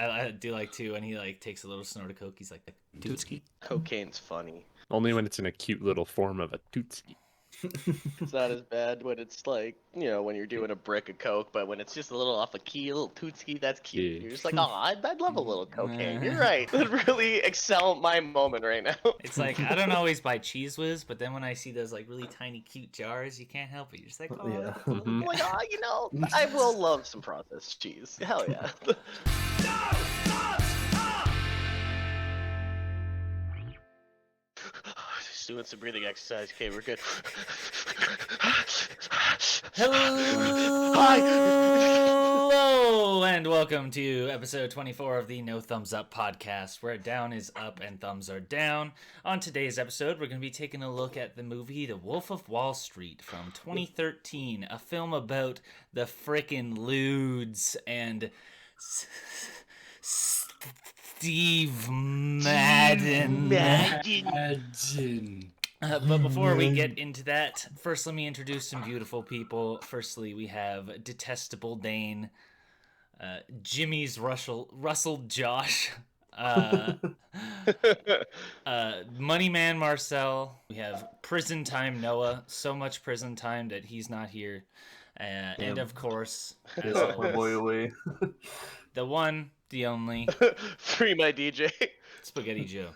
I do like too when he like takes a little snort of coke. He's like, Tootski. Cocaine's funny. Only when it's in a cute little form of a tootsie. It's not as bad when it's like, when you're doing a brick of coke, but when it's just a little off a key, a little tootski, that's cute. Yeah. You're just like, oh, I'd love a little cocaine. You're right. I'd really excel my moment right now. It's like, I don't always buy Cheese Whiz, but then when I see those like really tiny cute jars, you can't help it. You're just like, oh, Yeah. I'm like, I will love some processed cheese. Hell yeah. Just doing some breathing exercise. Okay, we're good. Hello and welcome to episode 24 of the No Thumbs Up podcast, where down is up and thumbs are down. On today's episode, we're going to be taking a look at the movie The Wolf of Wall Street from 2013, a film about the frickin' LUDES and Steve Madden. But before we get into that, first let me introduce some beautiful people. Firstly, we have Detestable Dane, Jimmy's Russell Josh, Money Man Marcel. We have Prison Time Noah. So much prison time that he's not here. And of course, as always, boy away. the one, the only, Free my DJ. Spaghetti Joe.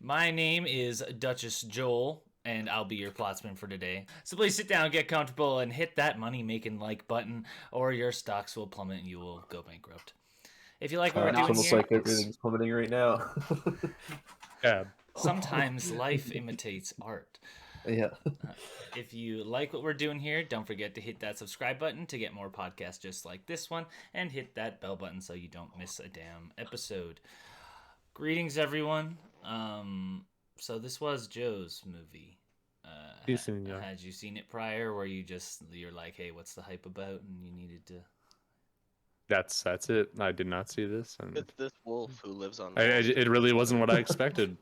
My name is Duchess Joel, and I'll be your plotsman for today. So please sit down, get comfortable, and hit that money-making like button, or your stocks will plummet and you will go bankrupt. If you like what we're doing It's almost here, like everything's plummeting right now. Yeah. sometimes life imitates art. Yeah. If you like what we're doing here, don't forget to hit that subscribe button to get more podcasts just like this one, and hit that bell button so you don't miss a damn episode. Greetings, everyone. So this was Joe's movie. Yeah. Had you seen it prior, where you're like, hey, what's the hype about, and you needed to? That's it. I did not see this, and It's this wolf who lives on. it really wasn't what I expected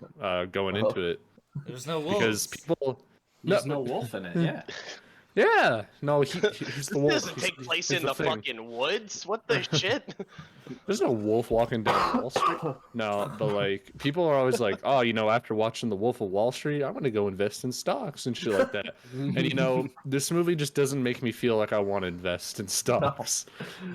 going into it. There's no wolves. Because people, There's no wolf in it, yeah. yeah, no, he's the This wolf. doesn't take place in the thing. fucking woods. What the shit? There's no wolf walking down Wall Street. No, but like people are always like, oh, after watching The Wolf of Wall Street, I'm gonna go invest in stocks and shit like that. And this movie just doesn't make me feel like I want to invest in stocks.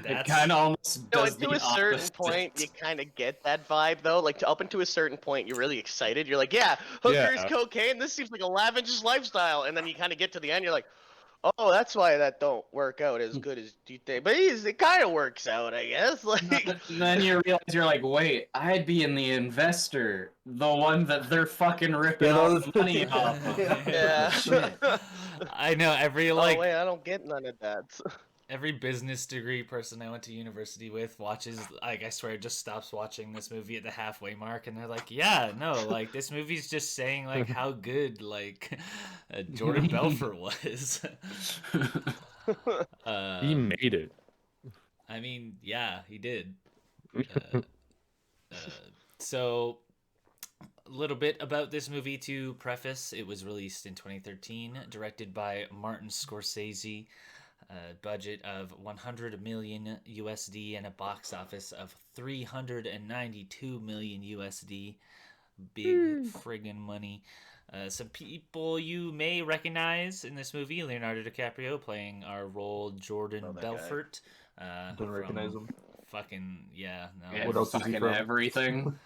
It kind of almost No, does to the a certain opposite. point, you kind of get that vibe though. Like up until a certain point, you're really excited. You're like, yeah, hookers, Yeah. cocaine. This seems like a lavish lifestyle. And then you kind of get to the end, you're like, oh, that's why that don't work out as good as you think. But it kind of works out, I guess. Like, And then you realize you're like, wait, I'd be in the investor, the one that they're fucking ripping Yeah, all that the money off of. yeah. Shit. I know every Oh like wait, I don't get none of that. every business degree person I went to university with watches, like, I swear, just stops watching this movie at the halfway mark, and they're like, yeah, no, like, this movie's just saying, like, how good, like, Jordan Belfort was. He made it. I mean, yeah, he did. So, a little bit about this movie to preface. It was released in 2013, directed by Martin Scorsese. Budget of 100 million USD and a box office of 392 million USD. Big friggin' money. Some people you may recognize in this movie: Leonardo DiCaprio playing our role Jordan Oh, that Belfort. Don't recognize him. Fucking yeah, no. Yeah, What else is he fucking from? everything.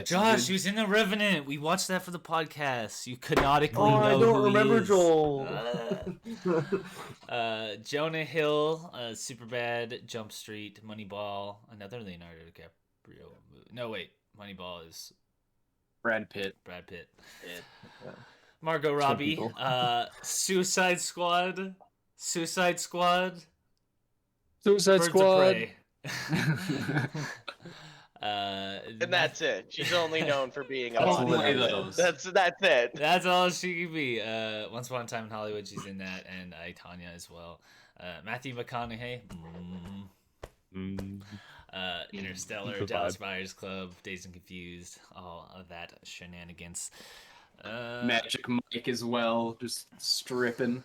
Josh, he was in The Revenant. We watched that for the podcast. You canonically Oh, know I who don't he remember is. Joel. Jonah Hill, Superbad, Jump Street, Moneyball, another Leonardo DiCaprio movie. No, wait, Moneyball is Brad Pitt. Brad Pitt. Yeah. Margot Robbie, people. Suicide Squad, Suicide Birds of Squad. Prey. And that's it. She's only known for being a Only model. those. That's it. That's all she can be. Once Upon a Time in Hollywood, she's in that, and I, Tanya as well. Matthew McConaughey, Interstellar, Good Dallas vibe. Buyers Club, Dazed and Confused, all of that shenanigans. Magic Mike as well, just stripping.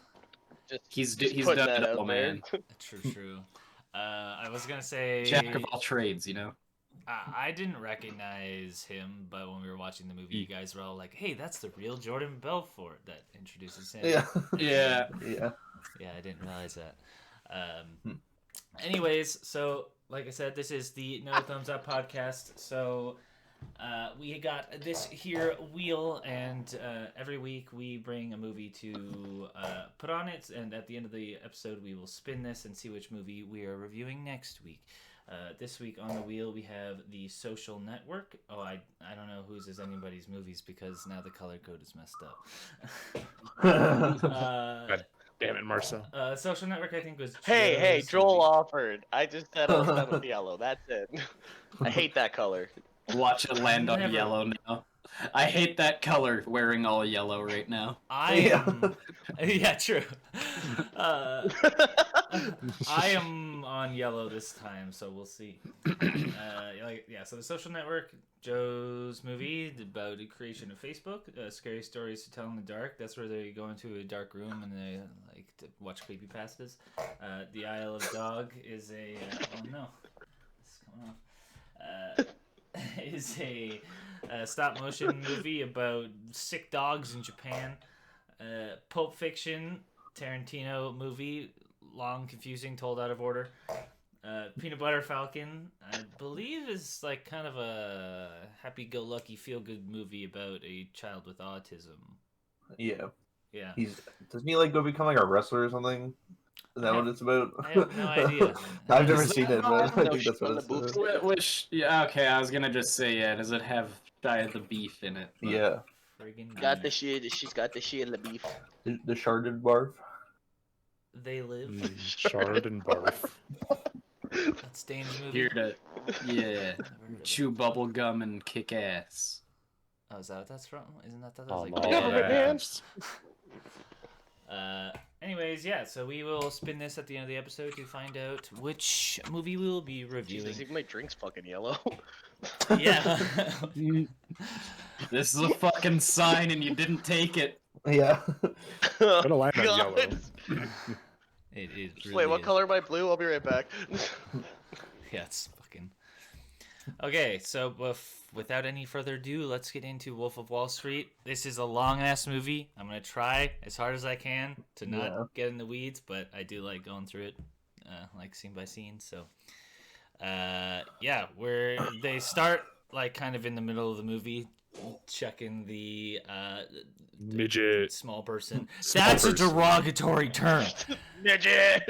Just He's just done putting it that all, out there. man. True. I was gonna say Jack of all trades, you know. I didn't recognize him, but when we were watching the movie, you guys were all like, "Hey, that's the real Jordan Belfort that introduces him." Yeah. Yeah. Yeah. Yeah, I didn't realize that. Hmm. Anyways, so like I said, this is the No Thumbs Up podcast. So we got this here wheel, and every week we bring a movie to put on it, and at the end of the episode, we will spin this and see which movie we are reviewing next week. This week on the wheel we have The Social Network. Oh, I don't know whose is anybody's movies because now the color code is messed up. God damn it, Marcel. Social Network I think was Hey, Joe's Joel movie. offered. I just said I was done with yellow. That's it. I hate that color. Watch it land on Never. yellow now. I hate that color wearing all yellow right now. I am yeah, true. I am on yellow this time, so we'll see. So The Social Network, Joe's movie about the creation of Facebook, scary stories to tell in the dark. That's where they go into a dark room and they like to watch creepypastas. The Isle of Dog is a oh no, it's coming off. Is a stop motion movie about sick dogs in Japan. Pulp Fiction, Tarantino movie, long, confusing, told out of order. Peanut Butter Falcon, I believe, is like kind of a happy-go-lucky, feel-good movie about a child with autism. Yeah. Yeah. Doesn't he like go become like a wrestler or something? Is that what it's about? I have no idea. I've never Is seen it, but I think that's what it's about. Which, yeah, okay, I was gonna just say, yeah, does it have Shia the Beef in it? But- Yeah. Friggin' Got the beef. shit. She's got the shit in the beef. The sharded barf. They live. Shard and barf. That's Dane's movie. Here to, yeah, Never heard of it. chew bubble gum and kick ass. Oh, is that what that's from? Isn't that Oh, like no, Government that's- anyways, yeah, so we will spin this at the end of the episode to find out which movie we will be reviewing. Jesus, even my drink's fucking yellow. Yeah. This is a fucking sign and you didn't take it. Yeah. Gonna land on God. yellow. It really Wait, what is. color am I? Blue? I'll be right back. Yeah, it's fucking. Okay, so without any further ado, let's get into Wolf of Wall Street. This is a long ass movie. I'm gonna try as hard as I can to not get in the weeds, but I do like going through it, like scene by scene. So, yeah, where they start like kind of in the middle of the movie, checking the Midget. small person. Small That's person. a derogatory term. Midget!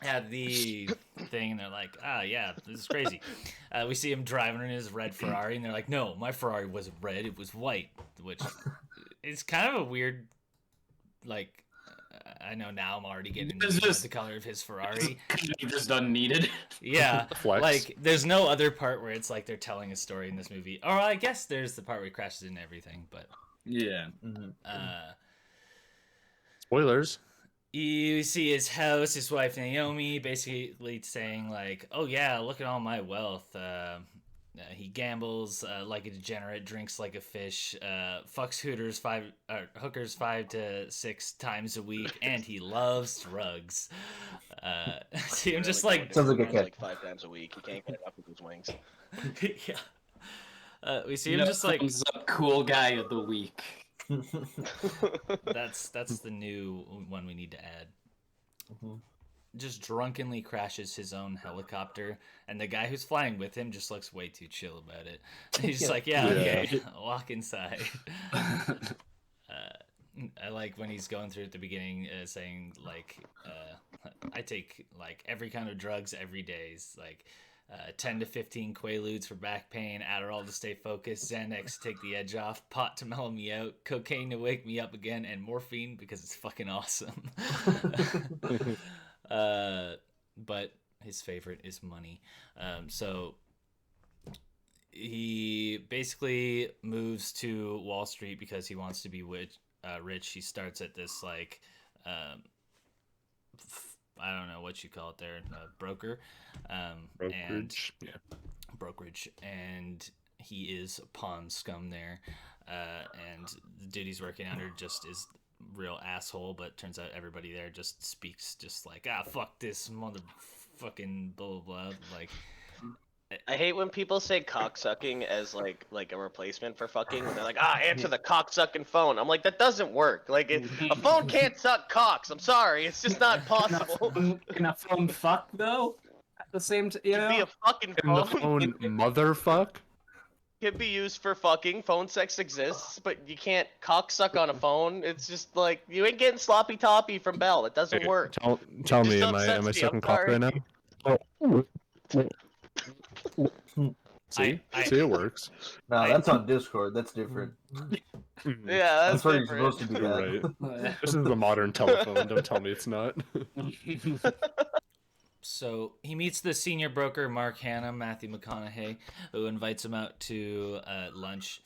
Yeah, the thing, and they're like, yeah, this is crazy. We see him driving in his red Ferrari, and they're like, no, my Ferrari wasn't red, it was white, which is kind of a weird, like, I know now I'm already getting It's into just- the color of his Ferrari. Just unneeded. Yeah, Flex. like, there's no other part where it's like they're telling a story in this movie. Or I guess there's the part where he crashes into everything, but, Yeah. Spoilers. you see his house, his wife Naomi, basically saying like, "Oh yeah, look at all my wealth." He gambles like a degenerate, drinks like a fish, fucks hookers 5 to 6 times a week, and he loves drugs. See him just like Sounds like a kid. Like 5 times a week. He can't get enough of his wings. yeah. We see him just like thumbs up cool guy of the week. that's the new one we need to add. Mhm. Just drunkenly crashes his own helicopter, and the guy who's flying with him just looks way too chill about it. He's just like, yeah, okay, walk inside. I like when he's going through at the beginning, saying like, I take like every kind of drugs every day. It's like 10 to 15 Quaaludes for back pain, Adderall to stay focused, Xanax to take the edge off, pot to mellow me out, cocaine to wake me up again, and morphine because it's fucking awesome. But his favorite is money. So he basically moves to Wall Street because he wants to be rich. He starts at this like I don't know what you call it there, broker. Brokerage. Yeah. Brokerage, and he is pawn scum there. And the dude he's working under just is real asshole, but turns out everybody there just speaks just like, fuck this motherfucking blah blah blah. Like, I hate when people say cocksucking as like a replacement for fucking. When they're like, answer the cocksucking phone. I'm like, that doesn't work. Like, a phone can't suck cocks. I'm sorry, it's just not possible. Can a phone fuck though? At the same time, you It'd be know. a fucking In the phone. phone, motherfuck. Could be used for fucking. Phone sex exists, but you can't cocksuck on a phone. It's just like you ain't getting sloppy toppy from Bell. It doesn't Hey, work. tell It me, just am I upsets me, sucking I'm cock sorry. right now? See, I- see, it works. No, that's on Discord. That's different. Mhm. Yeah, That's that's where you're different. supposed to do that. Right. This is the modern telephone. Don't tell me it's not. So he meets the senior broker, Mark Hannum, Matthew McConaughey, who invites him out to lunch.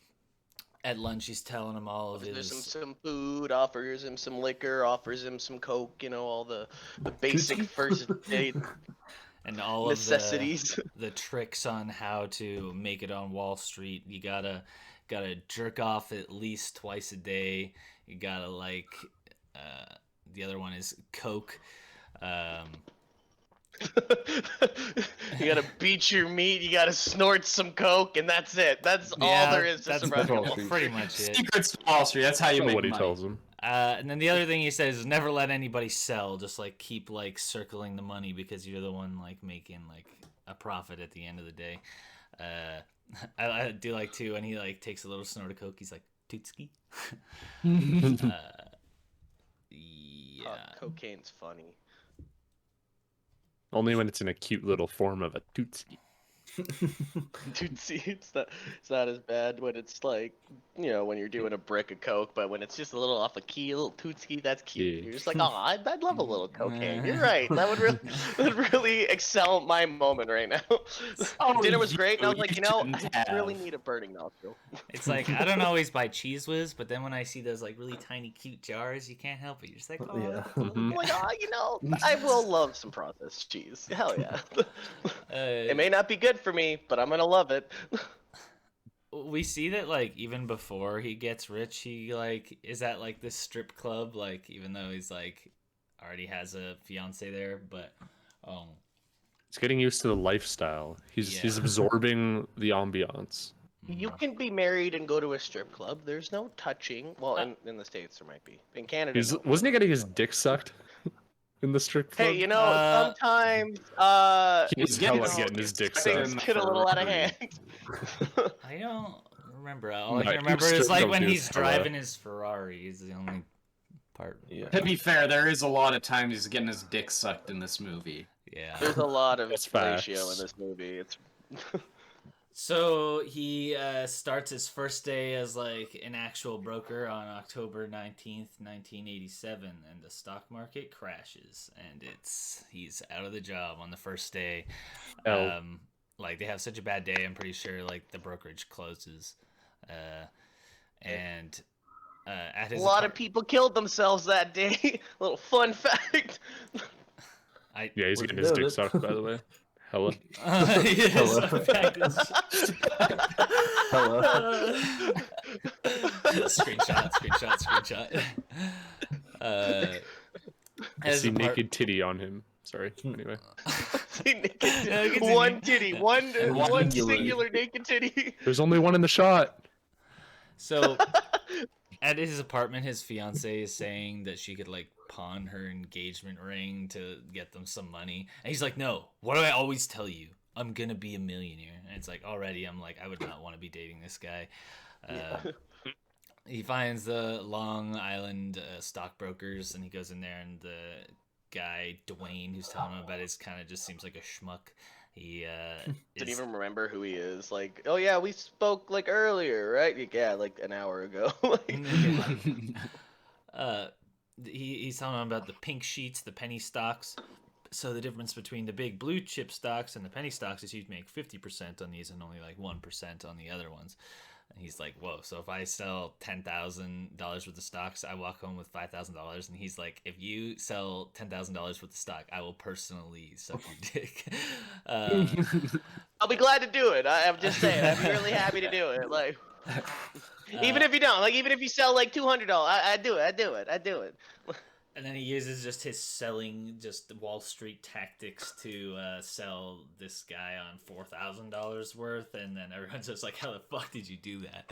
At lunch, he's telling him all of Offers him his. some food, offers him some liquor, offers him some coke. You know, all the basic first date And all necessities. of the tricks on how to make it on Wall Street. You gotta jerk off at least twice a day. You gotta the other one is coke. You gotta beat your meat. You gotta snort some coke, and that's it. That's all there is to that's survive. Wall Street. pretty much it. Secrets to Wall Street. That's how you That's make what he money. tells him. And then the other thing he says is never let anybody sell. Just like keep like circling the money because you're the one like making like a profit at the end of the day. I do like too when he like takes a little snort of coke. He's like tootski. Yeah. Cocaine's funny. Only when it's in a cute little form of a tootsie. Dude, see, it's not as bad when it's like, you know, when you're doing a brick of coke, but when it's just a little off a key, a little tootski, that's cute. Yeah. You're just like, oh, I'd love a little cocaine. You're right. That'd really excel my moment right now. Oh, Dinner was great, and I was you like, you know, shouldn't I really have. need a burning nostril. It's like I don't always buy Cheese Whiz, but then when I see those like really tiny cute jars, you can't help it. You're just like, oh, Yeah. that's a little Mhm. I'm like, guy. oh, you know, I will love some processed cheese. Hell yeah. It Uh, may not be good for me, but I'm gonna love it. we see that like even before he gets rich, he like is at like this strip club, like even though he's like already has a fiance there, but He's getting used to the lifestyle. He's absorbing the ambiance. You can be married and go to a strip club. There's no touching. Well, in the States there might be. In Canada, no. Wasn't he getting his dick sucked in the strip club? Hey, you know, Uh, sometimes He was getting hella his getting his dick things sucked. get a little out of hand. I don't remember. All I No, can remember strip is like club when dude, he's hella- driving his Ferrari. Is the only part. Yeah. To be fair, there is a lot of times he's getting his dick sucked in this movie. Yeah. There's a lot of That's ratio facts. in this movie. It's So he starts his first day as like an actual broker on October 19th, 1987, and the stock market crashes, and he's out of the job on the first day. Oh. Like they have such a bad day, I'm pretty sure like the brokerage closes. And at a his lot of people killed themselves that day. Little fun fact. Yeah, he's Where'd getting you his know dick that? sucked, by the way. Hella. Yes, Hello. Screenshot. I As see a part- naked titty on him. Sorry. Anyway. One titty, one One singular naked titty. There's only one in the shot. So at his apartment, his fiance is saying that she could like pawn her engagement ring to get them some money, and he's like, "No, what do I always tell you? I'm gonna be a millionaire." And it's like already, I'm like, I would not want to be dating this guy. He finds the Long Island stockbrokers, and he goes in there, and the guy Dwayne, who's telling him about it, kind of just seems like a schmuck. He Didn't even remember who he is. Like, oh yeah, we spoke like earlier, right? Yeah, like an hour ago. He's telling him about the pink sheets, the penny stocks. So the difference between the big blue chip stocks and the penny stocks is you'd make 50% on these and only like 1% on the other ones. And he's like, whoa, so if I sell $10,000 worth of stocks, I walk home with $5,000. And he's like, if you sell $10,000 worth of stock, I will personally suck your dick. I'll be glad to do it. I'm just saying, I'd be really happy to do it. Like, Even if you don't, like, even if you sell like $200, I do it. And then he uses just his selling, just Wall Street tactics to sell this guy on $4,000 worth, and then everyone's just like, "How the fuck did you do that?"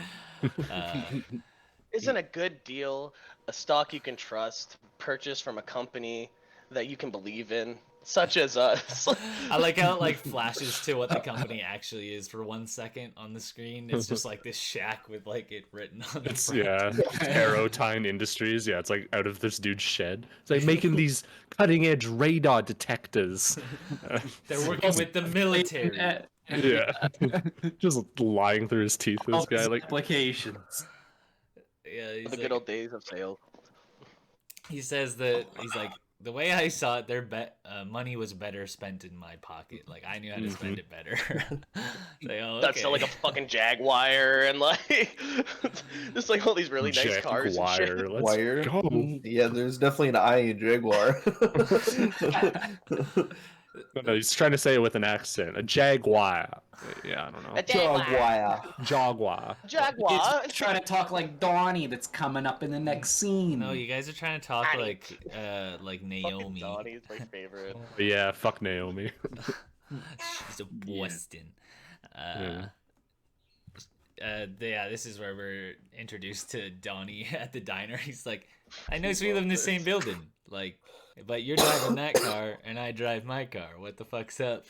Isn't a good deal a stock you can trust, purchase from a company that you can believe in, such as us? I like how it like flashes to what the company actually is for 1 second on the screen. It's just like this shack with like it written on the It's front. Aerotine Industries. Yeah, it's like out of this dude's shed. It's like making these cutting edge radar detectors. They're working with the military. Yeah, just lying through his teeth. This guy, like, applications. Yeah, he's The like, good old days of sales. he says that he's like, the way I saw it, their money was better spent in my pocket. Like I knew how to spend it better. Like, oh, That's okay. like a fucking Jaguar and like just like all these really nice cars and shit. Jaguar, let's Wire. go. Yeah, there's definitely an I in Jaguar. No, he's trying to say it with an accent. A jaguar. Yeah, I don't know. A Jaguar. Jaguar. Jaguar. It's trying to talk like Donnie that's coming up in the next scene. No, you guys are trying to talk Donnie. like Fucking Naomi. Donnie is my favorite. Yeah, fuck Naomi. She's a Boston. Yeah. Yeah, this is where we're introduced to Donnie at the diner. He's like, I know we live in the same building, like, but you're driving that car and I drive my car. What the fuck's up?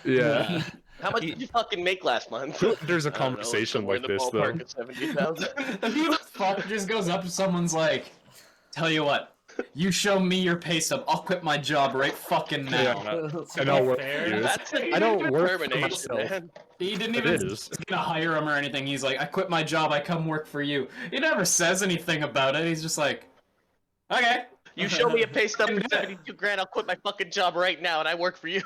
Yeah. How much did you fucking make last month? There's a I don't know, conversation somewhere like in the this, though. ballpark of 70,000. Who the fuck just goes up to someone's like, tell you what, you show me your pay stub, I'll quit my job right fucking now. Yeah. I don't work for fair, you. That's I don't work for termination, myself. man. He didn't It even is. gonna hire him or anything. He's like, I quit my job, I come work for you. He never says anything about it. He's just like, okay. You show me a pay stub for 72 grand, I'll quit my fucking job right now and I work for you.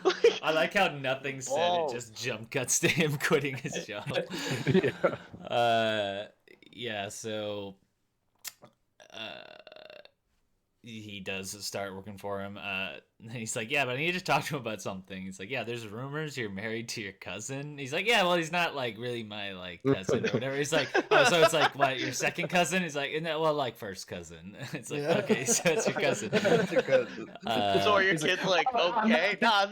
Like, I like how nothing said. Whoa. It just jump cuts to him quitting his job. Yeah. Yeah. So, he does start working for him. And he's like, yeah, but I need to talk to him about something. He's like, yeah, there's rumors you're married to your cousin. He's like, yeah, well, he's not like really my like cousin or whatever. He's like, oh, so it's like what, your second cousin? He's like, no, well, like first cousin. It's like, okay, so it's your cousin. That's your cousin. so are your he's like, kids like, "Oh, okay, nah.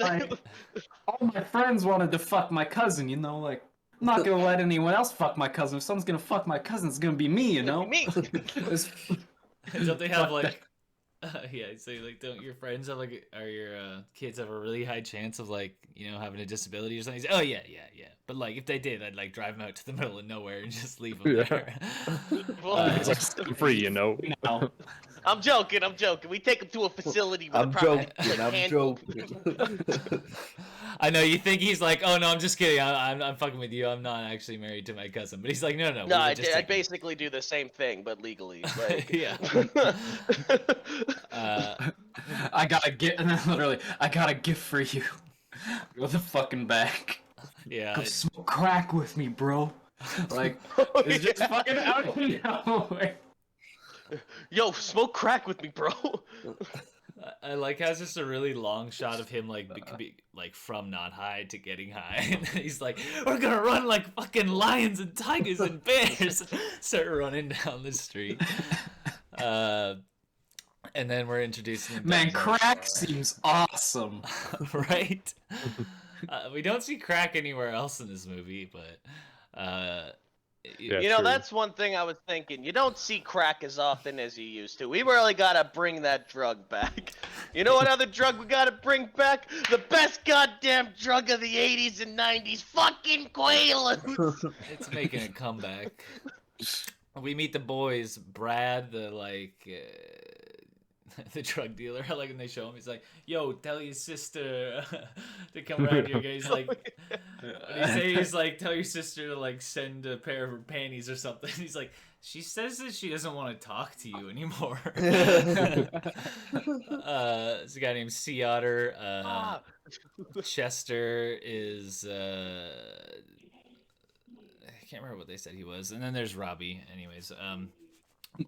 All my friends wanted to fuck my cousin, you know, like, I'm not gonna let anyone else fuck my cousin. If someone's gonna fuck my cousin, it's gonna be me, you know? Me. It's- Don't they have like yeah, so like don't your friends have like, or your kids have a really high chance of like, you know, having a disability or something? He's like, oh yeah, but like if they did, I'd like drive them out to the middle of nowhere and just leave them Yeah. there. It's like I'm free, you know. no. I'm joking. We take them to a facility with I'm a proper joking. I'm handbook. joking. I know you think he's like, oh no, I'm just kidding. I'm fucking with you. I'm not actually married to my cousin. But he's like, no, No, we I would just take- basically do the same thing, but legally. Like, yeah. I got a gift, literally, I got a gift for you. Go the fucking back. Yeah. Go smoke crack with me, bro. Like, it's just fucking out of nowhere. Yo, smoke crack with me, bro. I like how it's just a really long shot of him like like from not high to getting high, and he's like, "We're gonna run like fucking lions and tigers and bears." Start running down the street, and then we're introducing him. to Man, his- crack seems awesome. right? We don't see crack anywhere else in this movie, but Yeah, You know, true. that's one thing I was thinking. You don't see crack as often as you used to. We really gotta bring that drug back. You know what other drug we gotta bring back? The best goddamn drug of the 80s and 90s, fucking Quaaludes! it's making a comeback. We meet the boys, Brad, the like the drug dealer. I like when they show him. He's like, "Yo, tell your sister to come around here." He's like, what do you say? He's like, "Tell your sister to like send a pair of her panties or something." He's like, "She says that she doesn't want to talk to you anymore." There's a guy named Sea Otter. Chester is I can't remember what they said he was. And then there's Robbie. Anyways,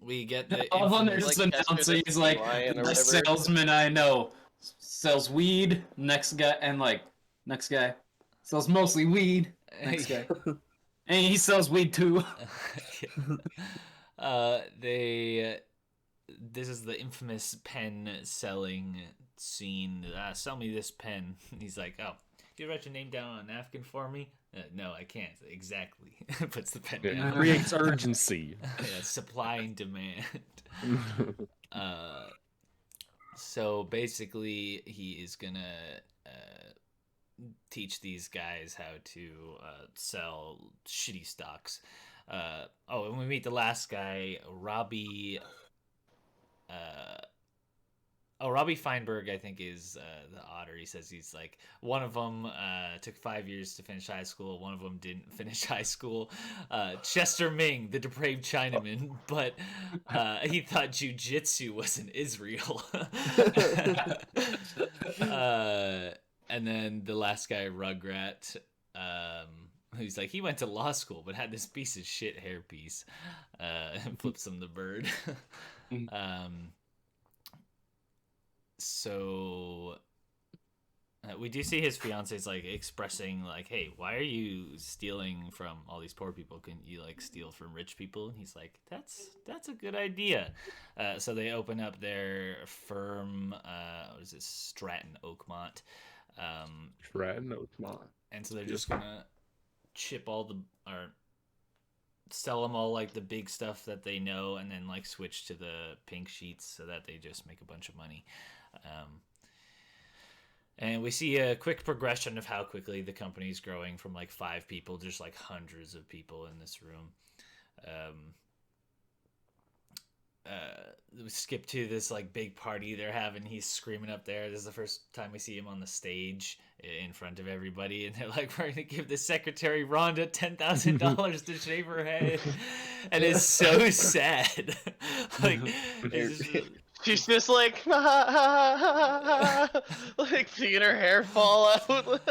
we get the All of them are Like just announcing, Chester he's like, Lion or the whatever. salesman I know sells weed, next guy, and like, next guy sells mostly weed, next guy. And he sells weed too. This is the infamous pen selling scene. Sell me this pen. He's like, oh, can you write your name down on a napkin for me? No, I can't. Exactly. Puts the pen down. Creates urgency. Yeah, supply and demand. So basically, he is gonna teach these guys how to sell shitty stocks. And we meet the last guy, Robbie. Robbie Feinberg, I think, is the otter. He says he's like, one of them took 5 years to finish high school. One of them didn't finish high school. Chester Ming, the depraved Chinaman, but he thought jujitsu was in Israel. And then the last guy, Rugrat, who's like, he went to law school but had this piece of shit hairpiece, and flips him the bird. So we do see his fiance's like expressing like, hey, why are you stealing from all these poor people? Couldn't you like steal from rich people? And he's like, that's a good idea. So they open up their firm, what is this, Stratton Oakmont. Stratton Oakmont. And so they're just gonna sell them all like the big stuff that they know, and then like switch to the pink sheets so that they just make a bunch of money. And we see a quick progression of how quickly the company's growing from like 5 people, just like hundreds of people in this room. We skip to this like big party they're having. He's screaming up there. This is the first time we see him on the stage in front of everybody, and they're like, we're gonna give the secretary Rhonda $10,000 to shave her head. And it's so sad. Like, it's just, she's just like, like seeing her hair fall out.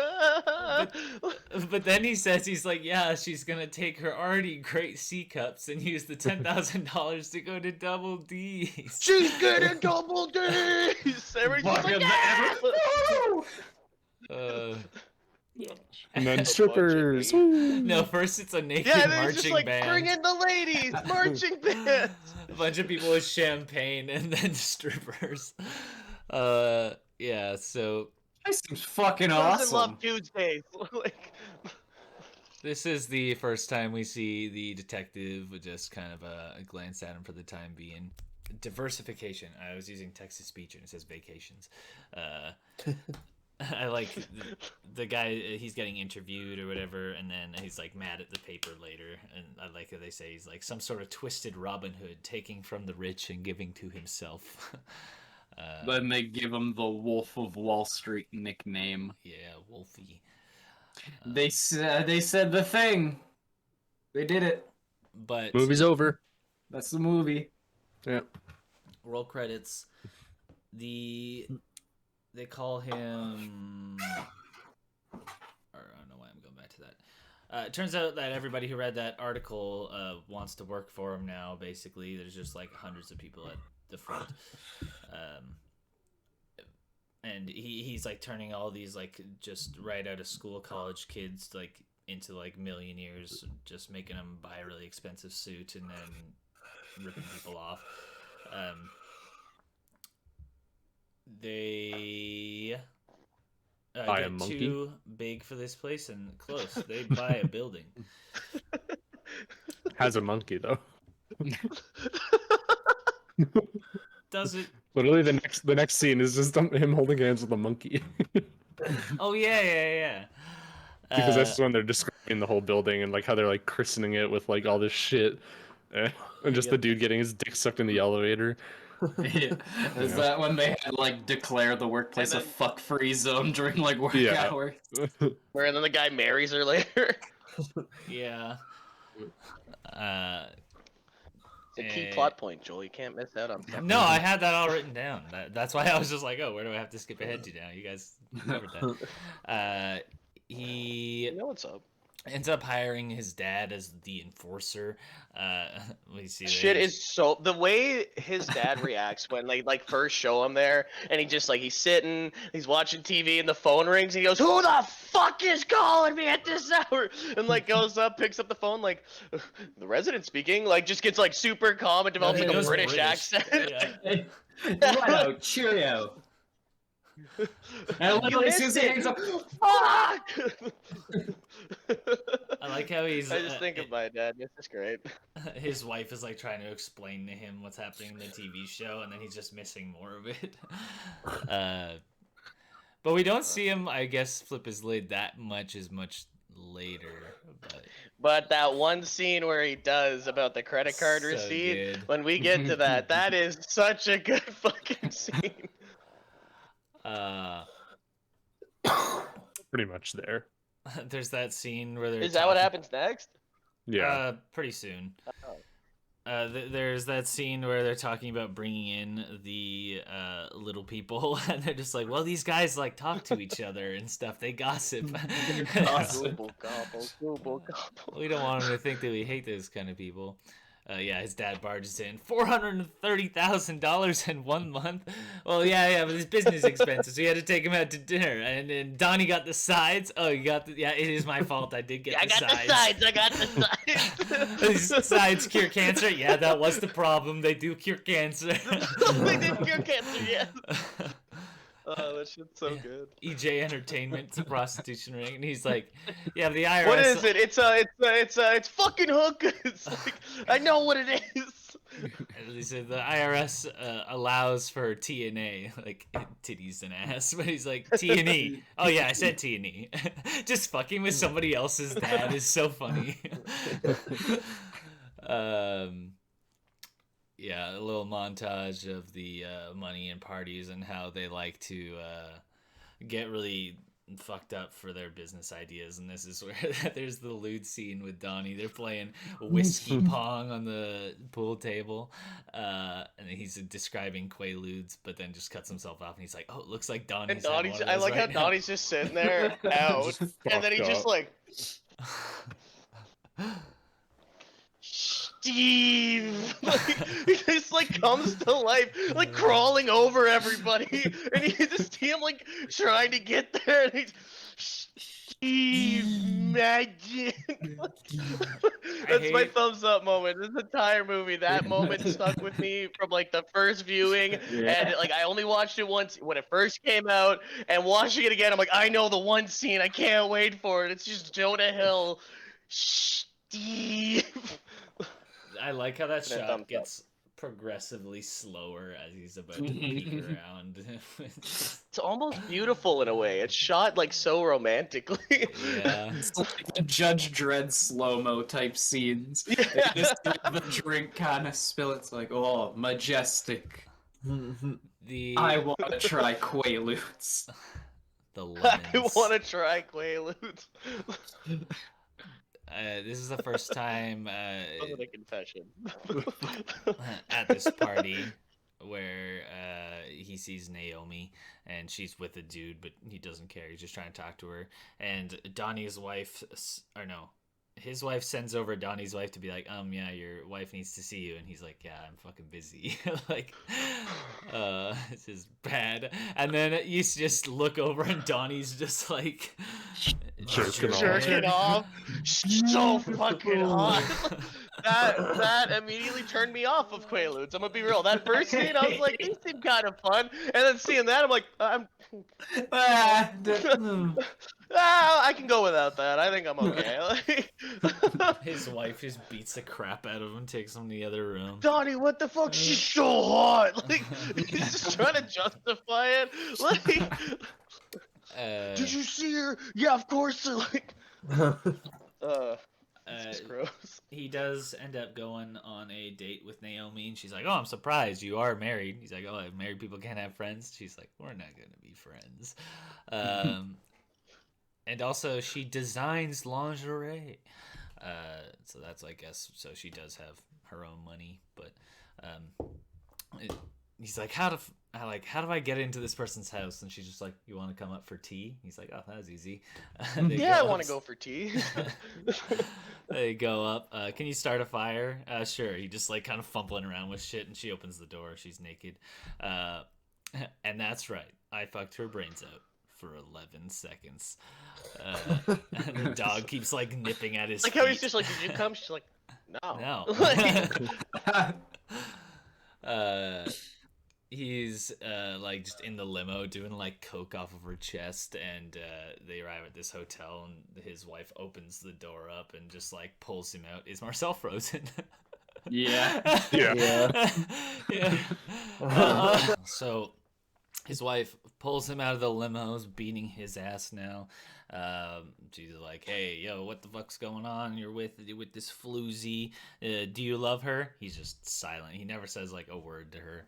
but then he says, he's like, yeah, she's gonna take her already great C cups and use the $10,000 to go to Double D's. She's getting Double D's. Everything's like, yeah! And then strippers. Woo. No, first it's a naked Yeah, they're marching just like, band. bring in the ladies, marching bands. A bunch of people with champagne and then strippers. Yeah, so This seems fucking Doesn't awesome. love Tuesdays. Like, this is the first time we see the detective just kind of glance at him for the time being. Diversification. I was using text-to-speech and it says vacations. I like the guy, he's getting interviewed or whatever, and then he's like mad at the paper later, and I like how they say he's like some sort of twisted Robin Hood, taking from the rich and giving to himself. Then they give him the Wolf of Wall Street nickname. Yeah, Wolfie. They said the thing. They did it. But Movie's over. That's the movie. Yeah. roll credits. They call him, or I don't know why I'm going back to that. It turns out that everybody who read that article wants to work for him now. Basically, there's just like hundreds of people at the front, and he's like turning all these like just right out of school college kids like into like millionaires, just making them buy a really expensive suit and then ripping people off. They Buy a get monkey? too big for this place and close. They buy a building. Has a monkey though. Does it? Literally the next scene is just him holding hands with a monkey. Oh yeah. Because that's when they're describing the whole building and like how they're like christening it with like all this shit. And just the dude getting his dick sucked in the elevator. Is that when they had like declare the workplace a fuck-free zone during like work hours? where then the guy marries her later. Yeah. It's a key plot point, Joel. You can't miss out on something. No, I had that all written down. That's why I was just like, oh, where do I have to skip ahead to now? You guys covered that. You know what's up. ends up hiring his dad as the enforcer. We see that Shit he's- is so the way his dad reacts when they like first show him there, and he just like he's sitting, he's watching TV, and the phone rings, and he goes, "Who the fuck is calling me at this hour?" And like goes up, picks up the phone, like the resident speaking, like just gets like super calm and develops he like a goes British accent. Yeah. Righto, cheerio. And You literally, as soon as missed he it. hangs up, Fuck! I like how he's. I just think of my dad. This is great. His wife is like trying to explain to him what's happening in the TV show, and then he's just missing more of it. But we don't see him, I guess, flip his lid that much later. But that one scene where he does about the credit card So receipt, good. when we get to that, that is such a good fucking scene. Pretty much there. There's that scene where they're. Is that what talking- happens next? Yeah. Pretty soon. Oh. There's that scene where they're talking about bringing in the little people, and they're just like, well, these guys like talk to each other and stuff. They gossip. Gobble, gobble, gobble, gobble. We don't want them to think that we hate those kind of people. Yeah, his dad barges in $430,000 in 1 month. Well, yeah, but his business expenses. We had to take him out to dinner, and Donnie got the sides. Oh, you got the yeah. It is my fault. I did get I the got sides. the sides. I got the sides. These sides cure cancer. Yeah, that was the problem. They do cure cancer. They did cure cancer, yes. Oh, that shit's so good. EJ Entertainment, it's a prostitution ring, and he's like, "Yeah, the IRS." What is it? It's fucking hookers. Like, I know what it is. He said the IRS allows for T&A, like titties and ass, but he's like T&E. Oh yeah, I said T&E. Just fucking with somebody else's dad is so funny. Yeah, a little montage of the money and parties and how they like to get really fucked up for their business ideas. And this is where there's the lewd scene with Donnie. They're playing whiskey pong on the pool table, and he's describing Quaaludes, but then just cuts himself off and he's like, "Oh, it looks like Donnie's." And Donnie's, had one I of those like right how now." Donnie's just sitting there out, Just and then he fucked just up. like, Steve, like, he just like comes to life, like crawling over everybody, and you just see him like trying to get there, and he's Steve, imagine. That's my hate- thumbs up moment. This entire movie, that moment stuck with me from like the first viewing, and like I only watched it once when it first came out, and watching it again, I'm like, I know the one scene, I can't wait for it. It's just Jonah Hill, Steve. I like how that And a thumbs shot up. gets progressively slower as he's about to peek around. It's almost beautiful in a way. It's shot like so romantically. Yeah. It's like the Judge Dredd slow-mo type scenes. Yeah. You just see the drink kind of spill. It's like, oh, majestic. The I want to try Quaaludes. the I lemons. want to try Quaaludes. This is the first time Wasn't a confession. at this party where he sees Naomi and she's with a dude, but he doesn't care. He's just trying to talk to her. And Donnie's wife, or no, his wife sends over Donnie's wife to be like, yeah, your wife needs to see you. And he's like, yeah, I'm fucking busy. Like, this is bad. And then you just look over and Donnie's just like Jerking off. Jerking off. So fucking hot. That immediately turned me off of Quaaludes. I'm gonna be real. That first scene, I was like, these seem kind of fun. And then seeing that, I'm like, I can go without that. I think I'm okay. his wife just beats the crap out of him, takes him to the other room. Donnie, what the fuck? She's so hot. Like, he's just trying to justify it. Like, did you see her? Yeah, of course. Like, it's gross. He does end up going on a date with Naomi, and she's like, "Oh, I'm surprised you are married." He's like, "Oh, married people can't have friends." She's like, "We're not gonna be friends." And also, she designs lingerie, so that's, I guess, so she does have her own money. But he's like, how do I get into this person's house? And she's just like, you want to come up for tea? He's like, oh, that was easy. Yeah, I want to go for tea. They go up. Can you start a fire? Sure. He just like kind of fumbling around with shit, and she opens the door. She's naked. And that's right. I fucked her brains out for 11 seconds. And the dog keeps like nipping at his Like feet. how he's just like, did you come? She's like, no. No. He's like just in the limo doing like coke off of her chest, and they arrive at this hotel, and his wife opens the door up and just like pulls him out. Is Marcel frozen? Yeah. Yeah. Yeah. So his wife pulls him out of the limo, is beating his ass now. She's like, hey, yo, what the fuck's going on? You're with this floozy. Do you love her? He's just silent. He never says like a word to her.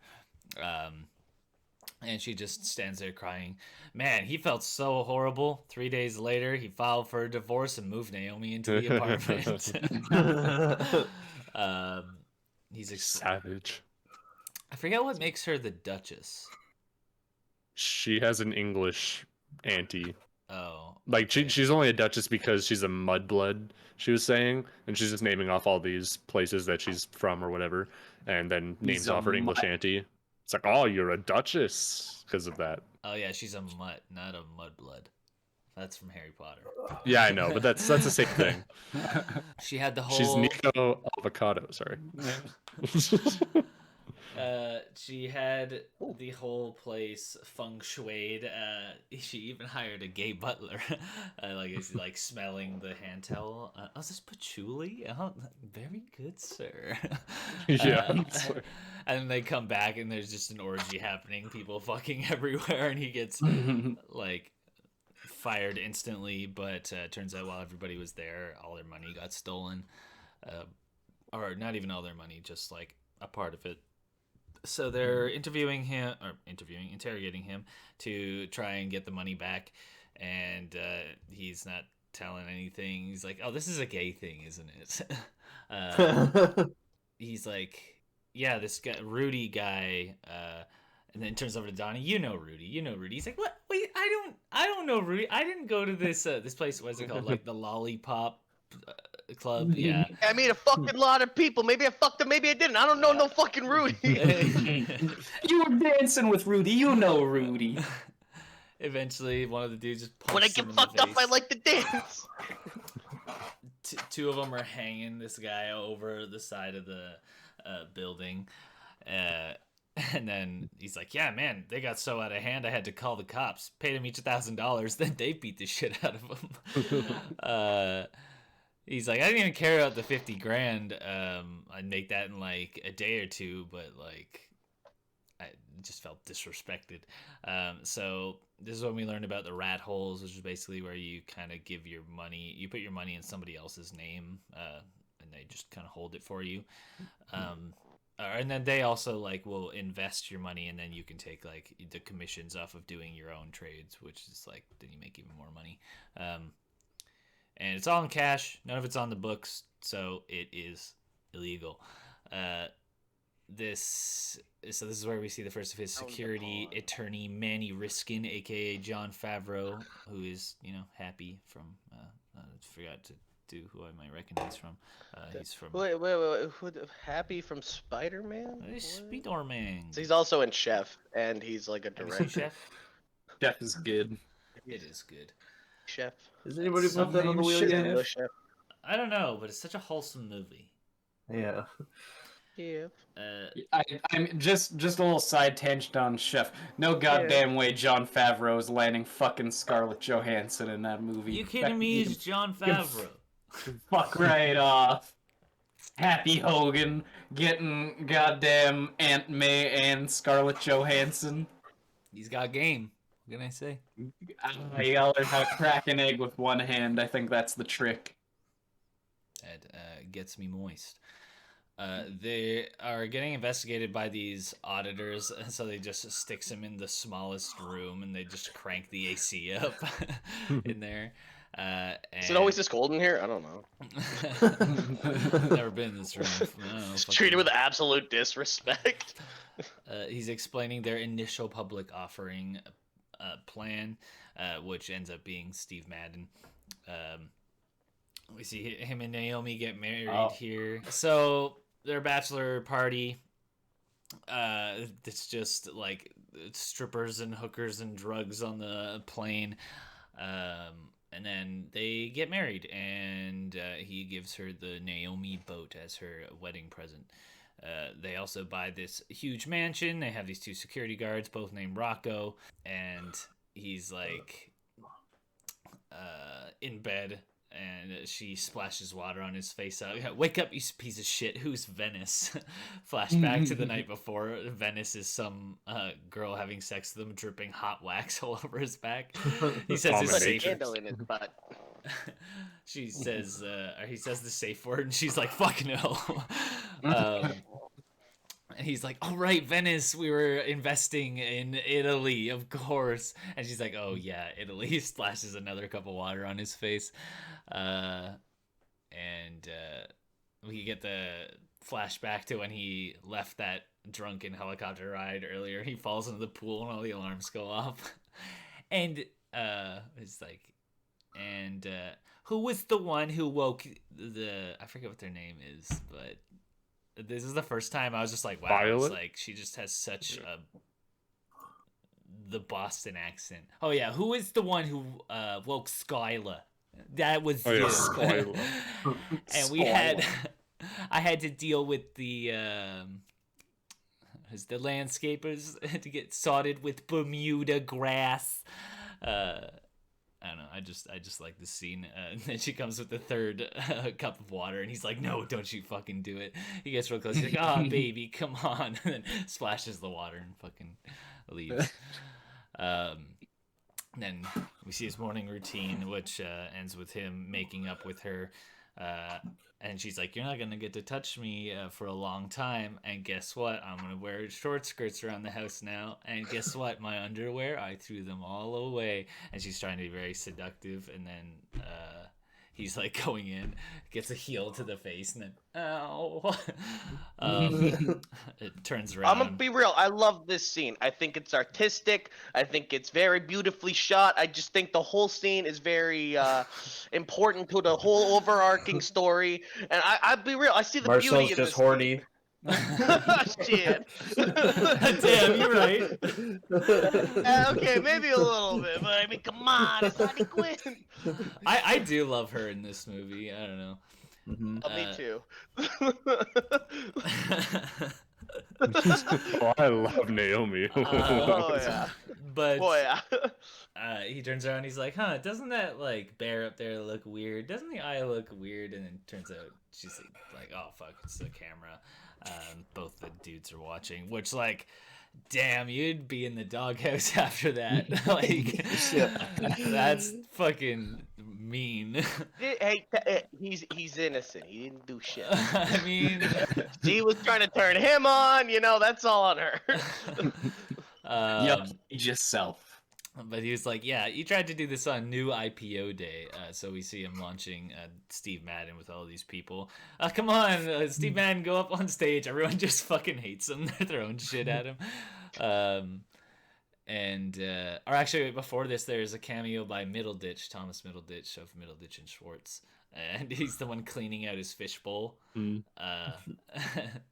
And she just stands there crying. Man, he felt so horrible. 3 days later, he filed for a divorce and moved Naomi into the apartment. He's savage. I forget what makes her the Duchess. She has an English auntie. Oh, Like okay. she's only a duchess because she's a mudblood, she was saying, and she's just naming off all these places that she's from or whatever, and then names off her English auntie. It's like, oh, you're a duchess because of that. Oh yeah, she's a mutt, not a mudblood. That's from Harry Potter. Yeah, I know, but that's the same thing. She had the whole. She's Nico Avocado. Sorry. She had the whole place feng shuied. She even hired a gay butler. Like smelling the hand towel. Oh, is this patchouli? Oh, very good, sir. Yeah. And they come back and there's just an orgy happening. People fucking everywhere, and he gets like fired instantly. But turns out while everybody was there, all their money got stolen. Or not even all their money, just like a part of it. So they're interrogating him to try and get the money back, and he's not telling anything. He's like, "Oh, this is a gay thing, isn't it?" He's like, "Yeah, this guy, Rudy guy," and then it turns over to Donnie. You know Rudy. He's like, "What? Wait, I don't know Rudy. I didn't go to this this place. What's it called? Like the Lollipop Club? Yeah." I meet a fucking lot of people. Maybe I fucked him, maybe I didn't. I don't know no fucking Rudy. You were dancing with Rudy. You know Rudy. Eventually, one of the dudes just When I punches him get in the fucked up, I face. like to dance. Two of them are hanging this guy over the side of the building. And then he's like, yeah, man, they got so out of hand, I had to call the cops. Paid them each $1,000. Then they beat the shit out of him. He's like, I didn't even care about the 50 grand. I'd make that in like a day or two, but like, I just felt disrespected. So this is when we learned about the rat holes, which is basically where you kind of give your money, you put your money in somebody else's name, and they just kind of hold it for you. And then they also like will invest your money, and then you can take like the commissions off of doing your own trades, which is like then you make even more money. And it's all in cash. None of it's on the books, so it is illegal. This is where we see the first of his security attorney, Manny Riskin, aka John Favreau, who is Happy from. I forgot to do who I might recognize from. He's from. Wait. Who, Happy from Spider-Man? Spider-Man. So he's also in Chef, and he's like a Have you seen director. Chef? Chef is good. It is good. Chef. Does anybody put that on the wheel Chef. yet? No Chef. I don't know, but it's such a wholesome movie. Yeah. Yeah. I'm just a little side tangent on Chef. No goddamn way John Favreau is landing fucking Scarlett Johansson in that movie. You kidding me? It's John Favreau. Fuck right off. Happy Hogan getting goddamn Aunt May and Scarlett Johansson. He's got game. What can I say? Y'all learn how to crack an egg with one hand. I think that's the trick. That gets me moist. They are getting investigated by these auditors, so they just sticks him in the smallest room and they just crank the AC up in there. Is it always this cold in here? I don't know. Never been in this room. Just treated with absolute disrespect. He's explaining their initial public offering plan, which ends up being Steve Madden. We see him and Naomi get married here. So their bachelor party, it's just like strippers and hookers and drugs on the plane. And then they get married, and he gives her the Naomi boat as her wedding present. They also buy this huge mansion. They have these 2 security guards, both named Rocco, and he's like in bed, and she splashes water on his face. Wake up, you piece of shit. Who's Venice? Flashback to the night before. Venice is some girl having sex with him, dripping hot wax all over his back. He says his safe candle in his butt. She says, or he says the safe word, and she's like, "Fuck no." And he's like, "All right, Venice, we were investing in Italy, of course." And she's like, "Oh yeah, Italy." He splashes another cup of water on his face, and we get the flashback to when he left that drunken helicopter ride earlier. He falls into the pool and all the alarms go off, and it's like, and who was the one who woke the? I forget what their name is, but. This is the first time I was just like, wow, Violet? it's like she just has such the Boston accent. Oh yeah, who is the one who woke Skylar? That was you. Skylar. And we had, I had to deal with the landscapers to get sodded with Bermuda grass. I don't know. I just like this scene. And then she comes with the third cup of water, and he's like, "No, don't you fucking do it." He gets real close. He's like, "Oh, baby, come on!" And then splashes the water and fucking leaves. Then we see his morning routine, which ends with him making up with her. And she's like, "You're not going to get to touch me for a long time." And guess what? I'm going to wear short skirts around the house now. And guess what? My underwear, I threw them all away. And she's trying to be very seductive. And then he's like going in, gets a heel to the face, and then, ow. It turns around. I'm gonna be real. I love this scene. I think it's artistic. I think it's very beautifully shot. I just think the whole scene is very important to the whole overarching story. And I'd be real. I see the Marcel's beauty in just this horny. Shit. Damn, you're right. Okay, maybe a little bit, but I mean, come on, it's Harley Quinn. I do love her in this movie. I don't know. Me too. Oh, I love Naomi. Oh yeah. But Oh yeah. he turns around, he's like, "Huh, doesn't that like bear up there look weird? Doesn't the eye look weird?" And then turns out she's like, "Oh fuck, it's the camera." Both the dudes are watching, which like, damn, you'd be in the doghouse after that. Like, that's fucking mean. Hey, he's innocent. He didn't do shit. I mean, She was trying to turn him on. You know, that's all on her. Yup, yourself. But he was like, "Yeah, you tried to do this on new IPO day." So we see him launching Steve Madden with all these people. Come on, Steve Madden, go up on stage. Everyone just fucking hates him. They're throwing shit at him. Or actually, wait, before this, there's a cameo by Thomas Middleditch of Middleditch and Schwartz. And he's the one cleaning out his fishbowl. You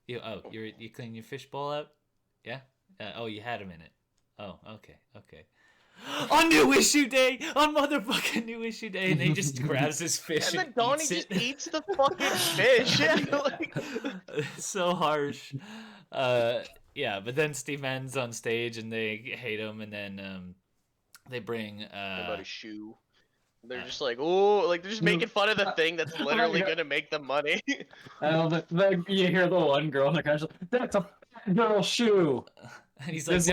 cleaning your fishbowl out? Yeah? Oh, you had a minute. Oh, okay. On New Issue Day! On motherfucking New Issue Day! And he just grabs his fish And and then Donnie eats just it. eats the fucking fish. Like, It's so harsh. Yeah, but then Steve Madden's on stage and they hate him, and then they bring about his shoe. They're just like, oh, like they're just making fun of the thing that's literally gonna make them money. You hear the one girl in the crowd, "That's a fat girl shoe." and he's like, He's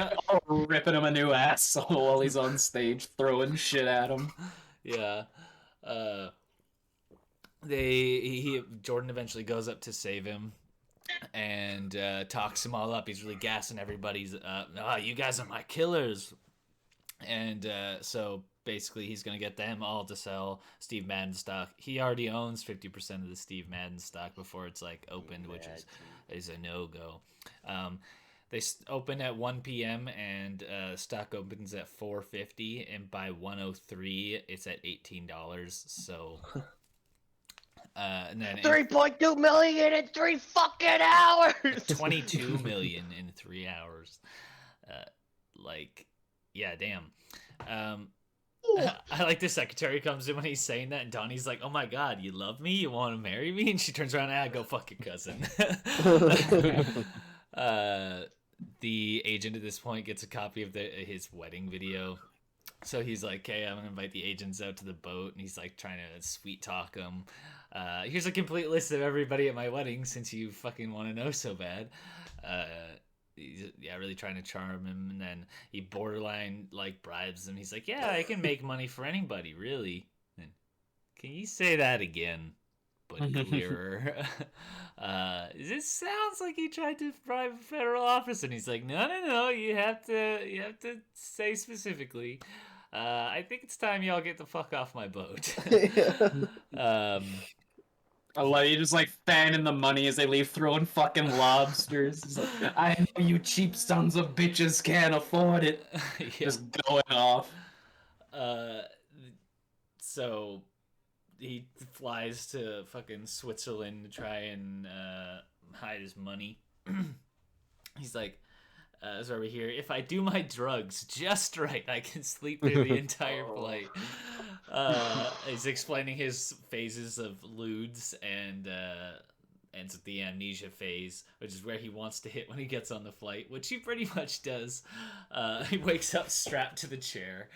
ripping him a new asshole while he's on stage throwing shit at him. yeah. Jordan eventually goes up to save him and talks them all up. He's really gassing everybody's you guys are my killers. And so basically, he's going to get them all to sell Steve Madden stock. He already owns 50% of the Steve Madden stock before it's like opened, which is a no go. They open at 1 p.m. and stock opens at 4:50, and by 1:03 it's at $18. So, and then 3.2 million in 3 fucking hours. 22 million in 3 hours. Like, yeah, damn. I like the secretary comes in when he's saying that, and Donnie's like, "Oh my god, you love me? You want to marry me?" And she turns around, go fuck your cousin. The agent at this point gets a copy of his wedding video. So he's like, "Hey, I'm gonna invite the agents out to the boat," and he's like trying to sweet talk them. Here's a complete list of everybody at my wedding, since you fucking want to know so bad. He's, really trying to charm him, and then he borderline like bribes him. He's like, "Yeah, I can make money for anybody, really." And, can you say that again, but clearer? It sounds like he tried to bribe a federal officer, and he's like, "No, you have to say specifically. I think it's time y'all get the fuck off my boat." I like you just like fanning the money as they leave, throwing fucking lobsters. He's like, I know you cheap sons of bitches can't afford it. Yeah. Just going off. So he flies to fucking Switzerland to try and hide his money. He's like, it's over here. If I do my drugs just right, I can sleep through the entire flight. He's explaining his phases of LUDES and ends with the amnesia phase, which is where he wants to hit when he gets on the flight, which he pretty much does. He wakes up strapped to the chair.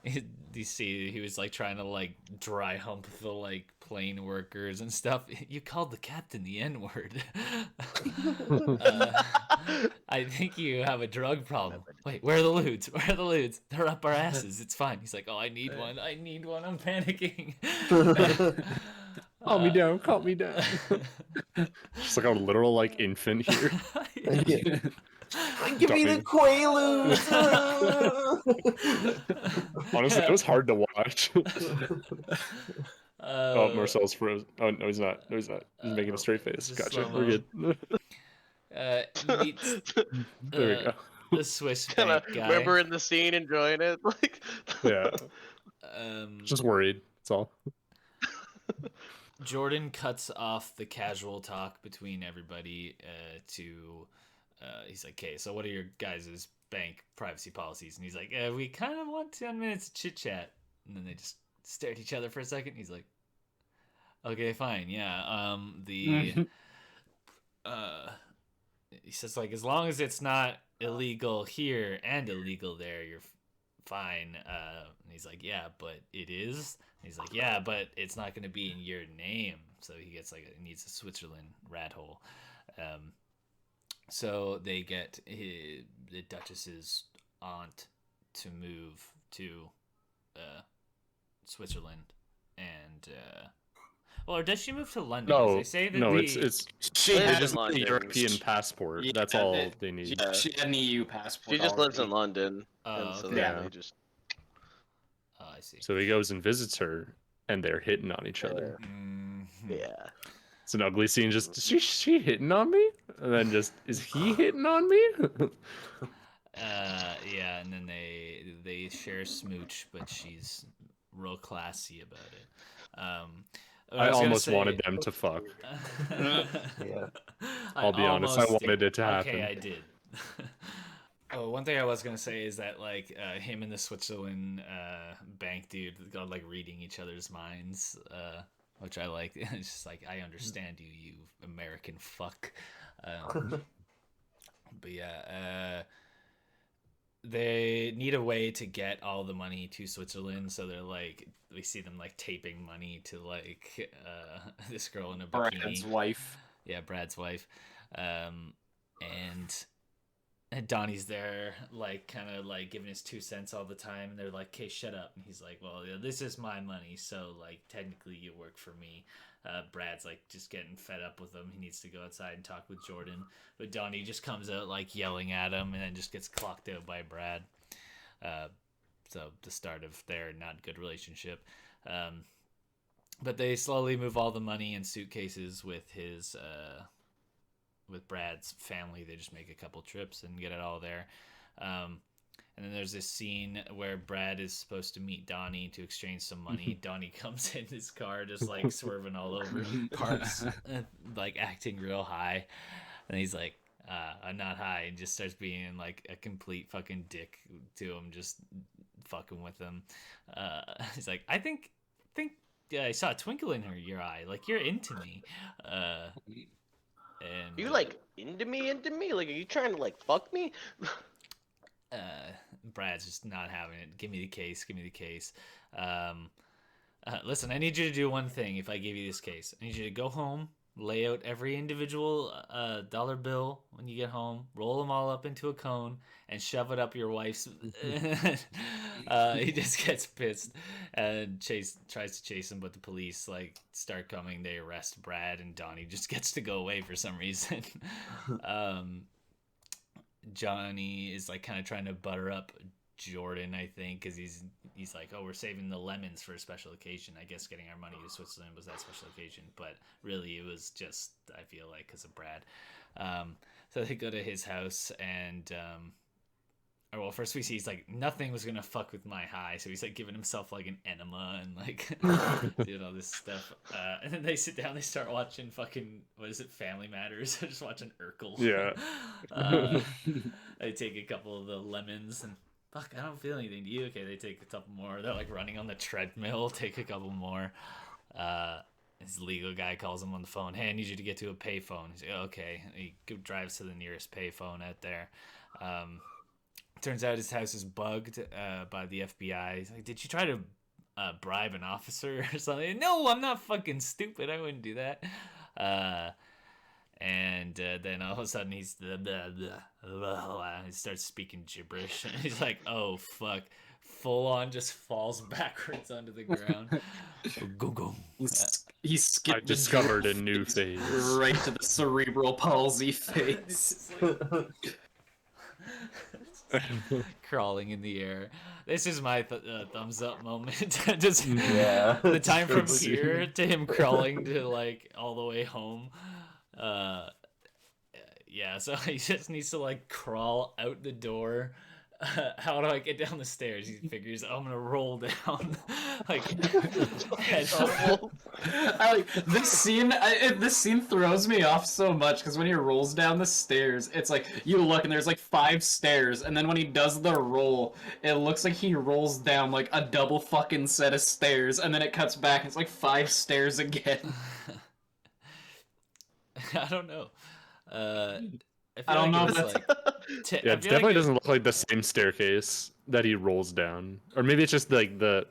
You see, he was like trying to like dry hump the like plane workers and stuff. You called the captain the N-word. I think you have a drug problem. Wait, where are the LUDES? Where are the LUDES? They're up our asses. It's fine. He's like, "Oh, I need one. I'm panicking." Calm me down. Calm me down. Just like a literal like infant here. Give me the Quaaludes. Honestly, it was hard to watch. Oh, Marcel's frozen. Oh no, he's not. No, he's not. He's making a straight face. Just Gotcha. slow-mo. We're good. Meets There we go. the Swiss Kind bank of guy. remembering the scene, enjoying it. Like, Yeah. Just worried. That's all. Jordan cuts off the casual talk between everybody he's like, "Okay, so what are your guys' bank privacy policies?" And he's like, "We kind of want 10 minutes of chit chat." And then they just stare at each other for a second. He's like, "Okay, fine, yeah." He says, like, as long as it's not illegal here and illegal there, you're fine. And he's like, "Yeah, but it is." And he's like, "Yeah, but it's not going to be in your name." So he gets like, he needs a Switzerland rat hole. So they get the Duchess's aunt to move to Switzerland, and or does she move to London? 'Cause No, they say that no, the... it's She Lives they in just need London. a European passport. That's all they need. She had an EU passport. she just lives in already. London, Oh, and so okay. then Yeah. they just Oh, I see. So he goes and visits her, and they're hitting on each other. Mhm. yeah. It's an ugly scene. Just is she hitting on me? And then just is he hitting on me? Yeah, and then they share a smooch, but she's real classy about it. I almost wanted them to fuck. Yeah. I'll be honest, I wanted it to happen. Okay, I did. Oh, one thing I was gonna say is that like him and the Switzerland bank dude got like reading each other's minds, which I like. It's just like, I understand you, you American fuck. But yeah, they need a way to get all the money to Switzerland, so they're like, we see them like taping money to like this girl in a bikini. Brad's wife. Yeah, Brad's wife. And Donnie's there, like, kind of like giving his 2 cents all the time. And they're like, "Okay, shut up." And he's like, "Well, yeah, this is my money, so like technically you work for me." Brad's like just getting fed up with him. He needs to go outside and talk with Jordan. But Donnie just comes out like yelling at him, and then just gets clocked out by Brad. So the start of their not good relationship. But they slowly move all the money in suitcases with his with Brad's family. They just make a couple trips and get it all there. And then there's this scene where Brad is supposed to meet Donnie to exchange some money. Donnie comes in his car just like swerving all over, parks, like acting real high. And he's like, I'm not high, and just starts being like a complete fucking dick to him, just fucking with him. He's like, I think I saw a twinkle in your eye, like you're into me. And You like into me? Like, are you trying to like fuck me? Brad's just not having it. Give me the case. Listen, I need you to do one thing. If I give you this case, I need you to go home, lay out every individual dollar bill when you get home, roll them all up into a cone, and shove it up your wife's. He just gets pissed and tries to chase him, but the police like start coming. They arrest Brad, and Donnie just gets to go away for some reason. Johnny is like kind of trying to butter up Jordan, I think, because he's like, oh, we're saving the lemons for a special occasion. I guess getting our money to Switzerland was that special occasion, but really it was just, I feel like, because of Brad. So they go to his house, and well, first we see he's like, nothing was gonna fuck with my high, so he's like giving himself like an enema and like doing all this stuff. And then they sit down, they start watching fucking, what is it, Family Matters? Just watching Urkel. Yeah. They take a couple of the lemons and fuck, I don't feel anything. Do you? Okay, they take a couple more. They're like running on the treadmill. Take a couple more. His legal guy calls him on the phone. Hey, I need you to get to a payphone. He's like, okay. He drives to the nearest payphone out there. Turns out his house is bugged by the FBI. He's like, did you try to bribe an officer or something? No, I'm not fucking stupid. I wouldn't do that. And then all of a sudden he starts speaking gibberish. He's like, oh fuck, full on just falls backwards onto the ground. Go. He skipped. I discovered a new phase. Right to the cerebral palsy phase. Crawling in the air. This is my thumbs up moment. Just Yeah. the time from here to him crawling to like all the way home. Yeah, so he just needs to like crawl out the door. How do I get down the stairs? He figures, I'm gonna roll down, like head up. This scene. This scene throws me off so much because when he rolls down the stairs, it's like you look and there's like 5 stairs, and then when he does the roll, it looks like he rolls down like a double fucking set of stairs, and then it cuts back. And it's like 5 stairs again. I don't know. I don't know. It was, like, Yeah, it definitely doesn't look like the same staircase that he rolls down, or maybe it's just like I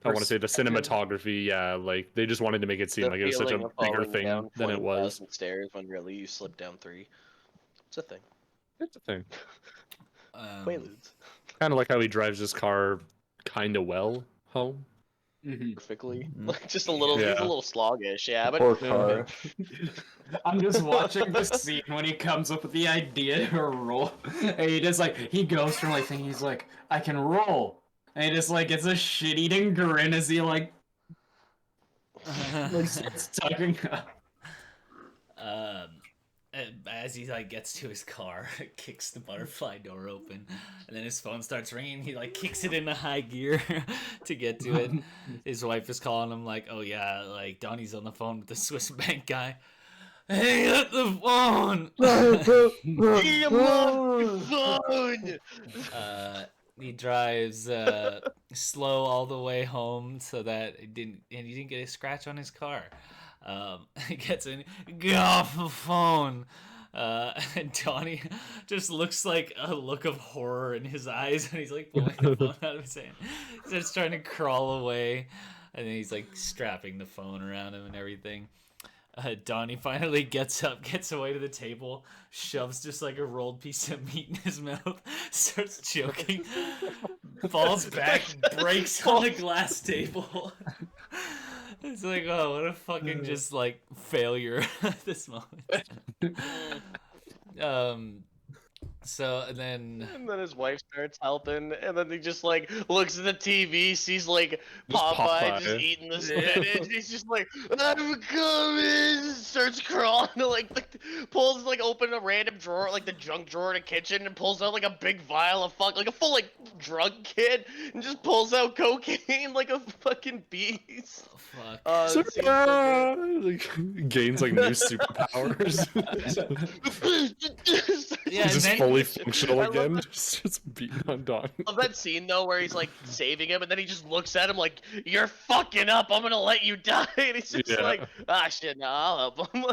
want to say the cinematography. Yeah, like they just wanted to make it seem like it was such a bigger thing than it was. Stairs when really you slip down 3. It's a thing. It's a thing. Quaaludes. Kind of like how he drives his car kind of well home. Perfectly. Like just a little, Yeah. he's a little sluggish, yeah. But Poor car. I'm just watching this scene when he comes up with the idea to roll, and he just like he goes from like thinking he's like I can roll, and he just like gets a shit-eating grin as he like starts talking. As he like gets to his car, kicks the butterfly door open, and then his phone starts ringing. He like kicks it into high gear to get to it. His wife is calling him like, "Oh yeah, like Donnie's on the phone with the Swiss bank guy. Hang up the phone." He drives slow all the way home so that he didn't get a scratch on his car. He gets in, get off the phone. And Donnie just looks like a look of horror in his eyes, and he's like pulling the phone out of his hand. He's just trying to crawl away, and then he's like strapping the phone around him and everything. Donnie finally gets up, gets away to the table, shoves just like a rolled piece of meat in his mouth, starts choking, falls back, breaks on the glass table. It's like, oh, what a fucking just like failure at this moment. So and then And then his wife starts helping, and then he just like looks at the TV, sees like Just Popeye just Popeye. eating the Yeah. spinach. He's just like, I'm coming. Starts crawling, like pulls like open a random drawer, like the junk drawer in the kitchen, and pulls out like a big vial of like a full like drug kid, and just pulls out cocaine like a fucking beast. oh, fuck. That scene's so Like, gains like new superpowers. good. Yeah, He's and just then- fully I functional love again. that- Just beating on Donnie. Love that scene though where he's like saving him and then he just looks at him like, you're fucking up, I'm gonna let you die, and he's just Yeah. like, ah shit, no, I'll help him.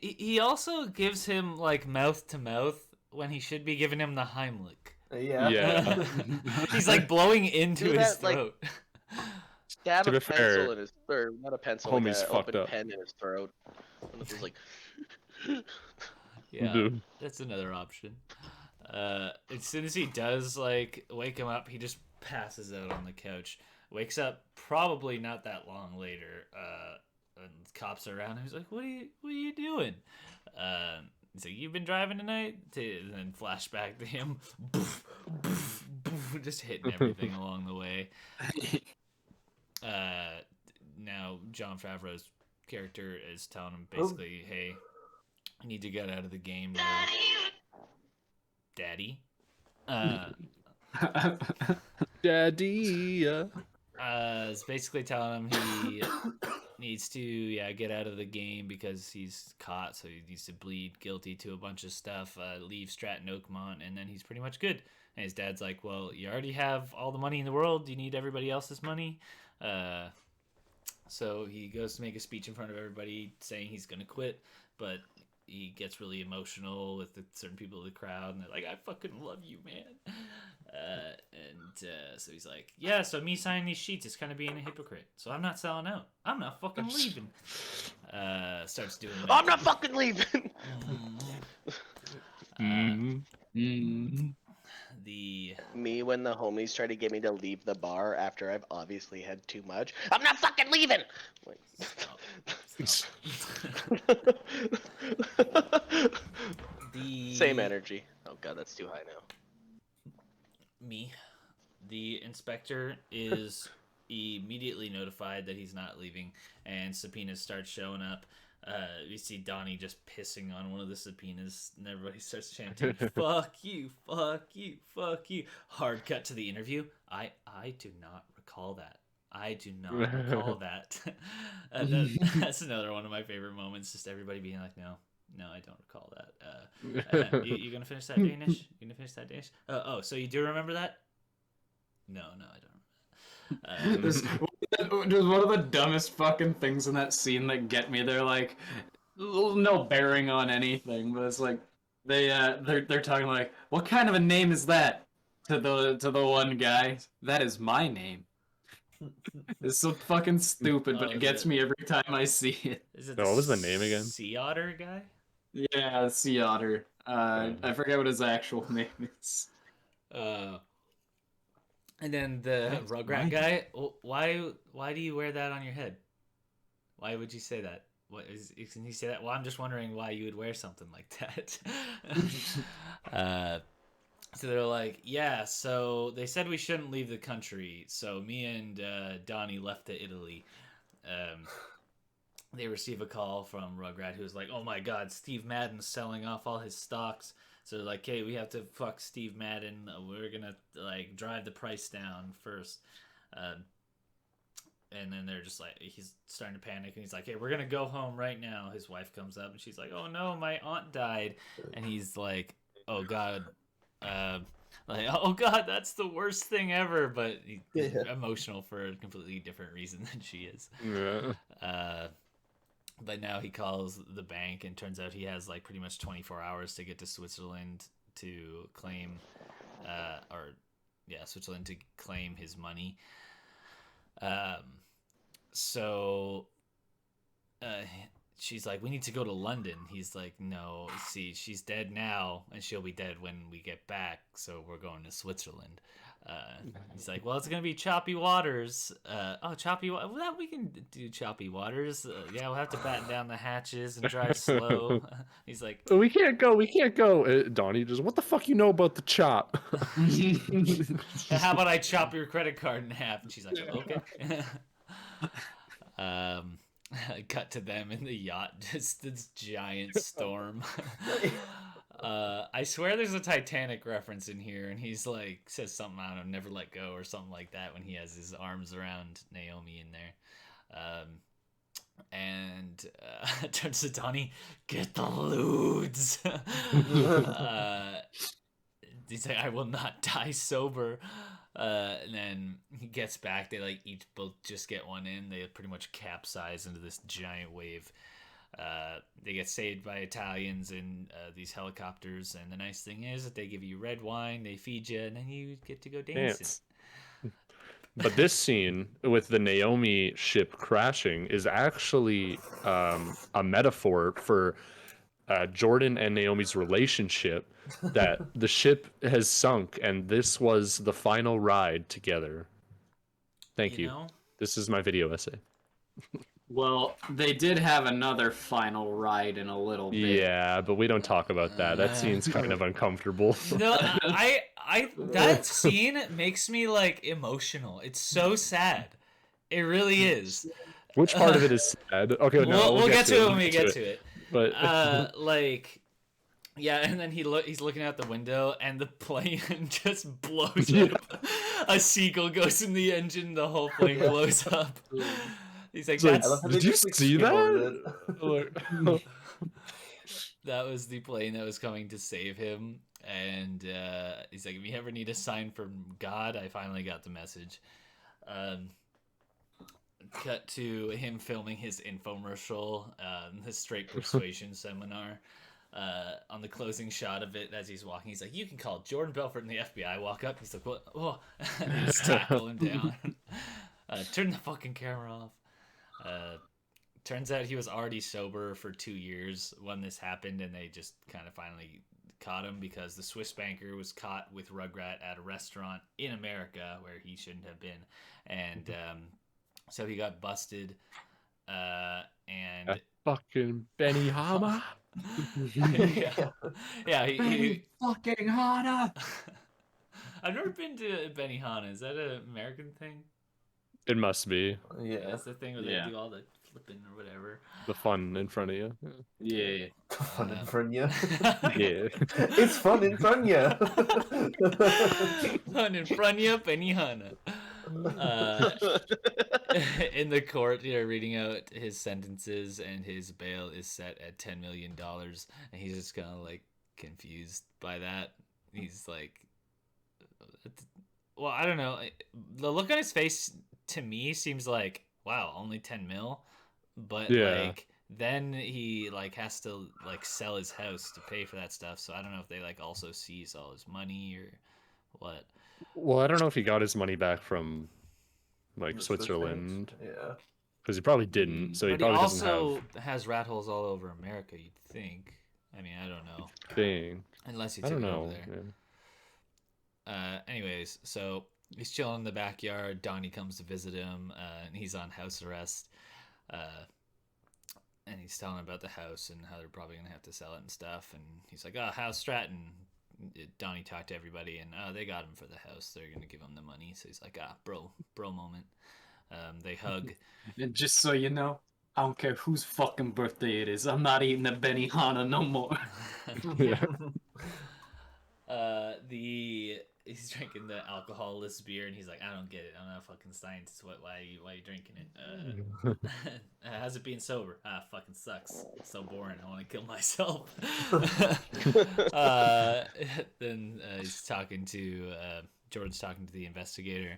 He also gives him like mouth to mouth when he should be giving him the Heimlich. Yeah. Yeah. He's like blowing into Do his that, like- throat. Stab To a be pencil fair, in his, or not a pencil, homie's like an fucked open up. pen in his throat. And it's just like, Yeah, Dude. that's another option. As soon as he does like wake him up, he just passes out on the couch. Wakes up probably not that long later. And cops are around. He's like, "What are you doing?" He's like, "You've been driving tonight." And then flashback to him, boof, boof, boof, just hitting everything along the way. Now John Favreau's character is telling him basically, "Hey, you need to get out of the game now, Daddy." Daddy. Is basically telling him he needs to get out of the game because he's caught, so he needs to plead guilty to a bunch of stuff, leave Stratton Oakmont, and then he's pretty much good. And his dad's like, "Well, you already have all the money in the world. Do you need everybody else's money?" So he goes to make a speech in front of everybody saying he's gonna quit, but he gets really emotional with certain people in the crowd, and they're like, "I fucking love you, man." So he's like, "Yeah, so me signing these sheets is kind of being a hypocrite. So I'm not selling out. I'm not fucking leaving." Starts doing that. I'm not fucking leaving. The Me when the homies try to get me to leave the bar after I've obviously had too much. I'm not fucking leaving. Like, the same energy. Oh god, that's too high now. me. The inspector is immediately notified that he's not leaving, and subpoenas start showing up. We see Donnie just pissing on one of the subpoenas, and everybody starts chanting, "Fuck you, fuck you, fuck you." Hard cut to the interview. I do not recall that. I do not recall that. That's another one of my favorite moments. Just everybody being like, "No, I don't recall that." You gonna finish that, Danish? You gonna finish that, Danish? Oh, so you do remember that? No, I don't. There's one of the dumbest fucking things in that scene that get me. They're like, no bearing on anything, but it's like they're talking like, "What kind of a name is that?" To the one guy, "That is my name." It's so fucking stupid, but Oh, it gets me every time I see it. Is it No, what was the name again? Sea Otter guy? Yeah, Sea Otter. I forget what his actual name is. And then the That's Rugrat my guy. Why do you wear that on your head? Why would you say that? Can you say that? Well, I'm just wondering why you would wear something like that. So they're like, "Yeah, so they said we shouldn't leave the country, so me and Donnie left to Italy." They receive a call from Rugrat, who's like, "Oh my god, Steve Madden's selling off all his stocks." So they're like, "Hey, we have to fuck Steve Madden. We're gonna like drive the price down first." And then they're just like, he's starting to panic, and he's like, "Hey, we're gonna go home right now." His wife comes up, and she's like, "Oh no, my aunt died," and he's like, "Oh god." Like, "Oh god, that's the worst thing ever," but he's emotional for a completely different reason than she is. Yeah. But now he calls the bank, and turns out he has like pretty much 24 hours to get to Switzerland to claim, Switzerland to claim his money. So she's like, we need to go to London. He's like, no, see, she's dead now, and she'll be dead when we get back, so we're going to Switzerland. He's like, well, it's gonna be choppy waters. Choppy water. Well, we can do choppy waters. Yeah, we'll have to batten down the hatches and drive slow. He's like, We can't go. Donnie just, what the fuck you know about the chop? how about I chop your credit card in half? And she's like, okay. Cut to them in the yacht, just this giant storm. I swear there's a Titanic reference in here, and he's like, says something, I don't know, never let go or something like that when he has his arms around Naomi in there. And turns to Donnie, get the ludes. He's like, I will not die sober. And then he gets back. They like each both just get one in. They pretty much capsize into this giant wave. They get saved by Italians in these helicopters. And the nice thing is that they give you red wine, they feed you, and then you get to go dancing. But this scene with the Naomi ship crashing is actually a metaphor for Jordan and Naomi's relationship, that the ship has sunk and this was the final ride together. Thank you. Know? This is my video essay. Well, they did have another final ride in a little bit. Yeah, but we don't talk about that. That scene's kind of uncomfortable. No, that scene makes me like emotional. It's so sad. It really is. Which part of it is sad? Okay, no, we'll get to it when we get to it. But yeah, and then he's looking out the window, and the plane just blows up. A seagull goes in the engine, the whole plane blows up. He's like, did you see that? That was the plane that was coming to save him. And he's like, if you ever need a sign from God, I finally got the message. Cut to him filming his infomercial, his straight persuasion seminar. On the closing shot of it, as he's walking, he's like, you can call Jordan Belfort and the FBI. Walk up, he's like, what? Oh. And they just tackle him down. Turn the fucking camera off. Turns out he was already sober for 2 years when this happened, and they just kind of finally caught him because the Swiss banker was caught with Rugrat at a restaurant in America where he shouldn't have been, and so he got busted. And fucking Benihana. yeah, he fucking Hana. I've never been to Benihana. Is that an American thing? It must be. Yeah. That's the thing where they do all the flipping or whatever. The fun in front of you. Yeah. Fun in front of you. Yeah. It's fun in front of you. Fun in front of you, Benihana. In the court, you're reading out his sentences, and his bail is set at $10 million, and he's just kind of like confused by that. He's like, well, I don't know. The look on his face to me seems like, wow, only 10 mil, but like then he like has to like sell his house to pay for that stuff. So I don't know if they like also seize all his money or what. Well, I don't know if he got his money back from like Switzerland. Yeah. Because he probably didn't. So he But probably he doesn't also has rat holes all over America, you'd think. I mean, I don't know. thing. Unless he I took don't it know. over there. Anyways, so he's chilling in the backyard. Donnie comes to visit him, and he's on house arrest. And he's telling him about the house and how they're probably gonna have to sell it and stuff. And he's like, "Oh, how's Stratton?" Donnie talked to everybody, and they got him for the house. They're gonna give him the money. So he's like, bro moment. They hug. And just so you know, I don't care whose fucking birthday it is. I'm not eating a Benihana no more. He's drinking the alcoholless beer, and he's like, I don't get it. I'm not a fucking scientist. Why are you drinking it? How's it being sober? Fucking sucks. It's so boring. I want to kill myself. Then he's talking to Jordan's talking to the investigator.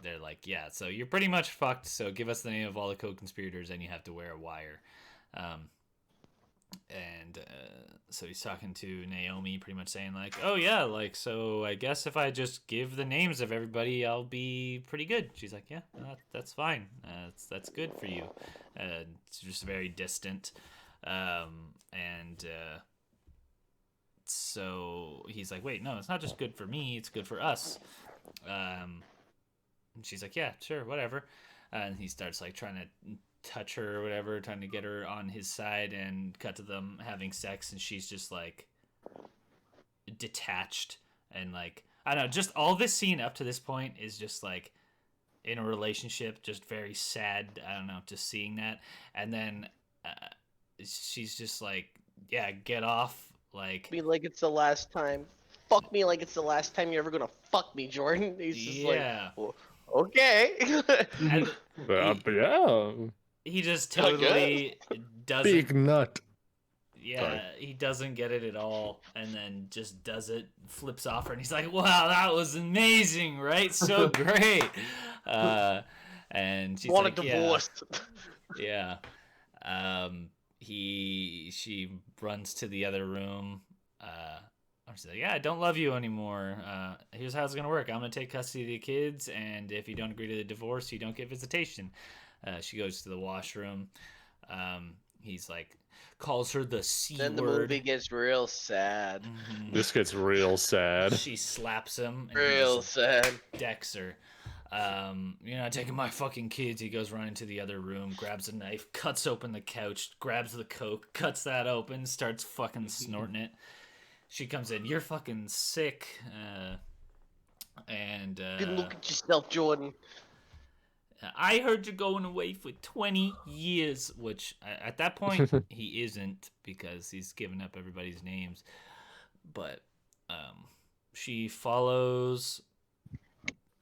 They're like, yeah, so you're pretty much fucked. So give us the name of all the co-conspirators, and you have to wear a wire. And so he's talking to Naomi, pretty much saying like, "Oh yeah, like so I guess if I just give the names of everybody, I'll be pretty good." She's like, "Yeah, that's fine. That's good for you." It's just very distant, and so he's like, "Wait, no, it's not just good for me. It's good for us." And she's like, "Yeah, sure, whatever." And he starts like trying to touch her or whatever, trying to get her on his side, and cut to them having sex, and she's just like detached and like I don't know, just all this scene up to this point is just like in a relationship, just very sad. I don't know, just seeing that, and then she's just like, "Yeah, get off." Like, Me like it's the last time. Fuck me like it's the last time you're ever gonna fuck me, Jordan. He's just like, yeah, well, okay. and But yeah, he just I guess. totally doesn't. big nut. Yeah, Sorry. he doesn't get it at all, and then just does it, flips off her, and he's like, "Wow, that was amazing, right? So great." And she's Want like, a divorce? "Yeah." She runs to the other room. She's like, "Yeah, I don't love you anymore. Here's how it's gonna work. I'm gonna take custody of the kids, and if you don't agree to the divorce, you don't get visitation." She goes to the washroom. He's like, calls her the C Then the word. movie gets real sad. Mhm. This gets real sad. She slaps him and Real he just sad. decks her. You're not taking my fucking kids. He goes running to the other room, grabs a knife, cuts open the couch, grabs the coke, cuts that open, starts fucking snorting it. She comes in, "You're fucking sick." And You can look at yourself, Jordan. "I heard you're going away for 20 years," which at that point he isn't, because he's given up everybody's names. But she follows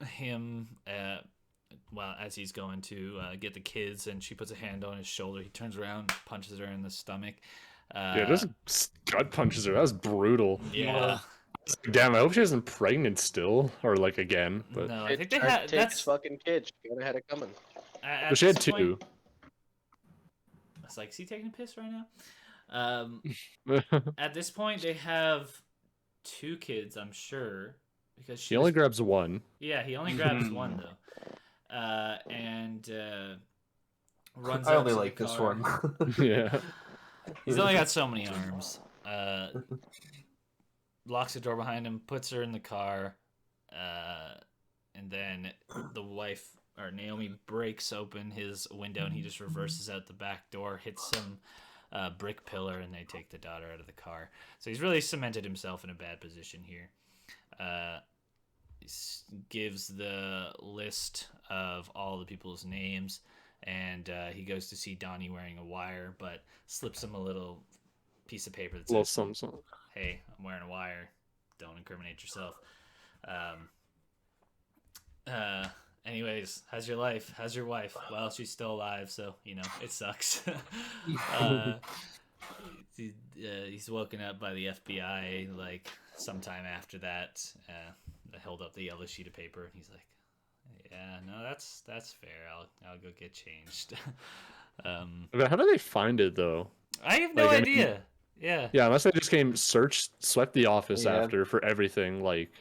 him as he's going to get the kids, and she puts a hand on his shoulder. He turns around, punches her in the stomach. Yeah, just gut punches her. That was brutal. Yeah. Damn, I hope she isn't pregnant still, or like again. But No, I think they Tried to had take his that's fucking kid. She kinda had it coming. at she had this point- two. It's like, is he taking a piss right now? At this point, they have 2 kids, I'm sure, because She only grabs one. Yeah, he only grabs one though, and runs. I out only to the like this car. one. Yeah. He's only got so many arms. Locks the door behind him, puts her in the car, and then the wife, or Naomi, breaks open his window, and he just reverses out the back door, hits some brick pillar, and they take the daughter out of the car. So he's really cemented himself in a bad position here. Gives the list of all the people's names, and he goes to see Donnie wearing a wire, but slips him a little piece of paper that Little says, something. "Hey, I'm wearing a wire. Don't incriminate yourself." Anyways, how's your life? How's your wife? Well, she's still alive, so, it sucks. He's woken up by the FBI, like, sometime after that. They held up the yellow sheet of paper, and he's like, "Yeah, no, that's fair. I'll go get changed." But how do they find it though? I have no Like, I mean- idea. Yeah. Yeah, unless they just swept the office Yeah. after for everything. Like,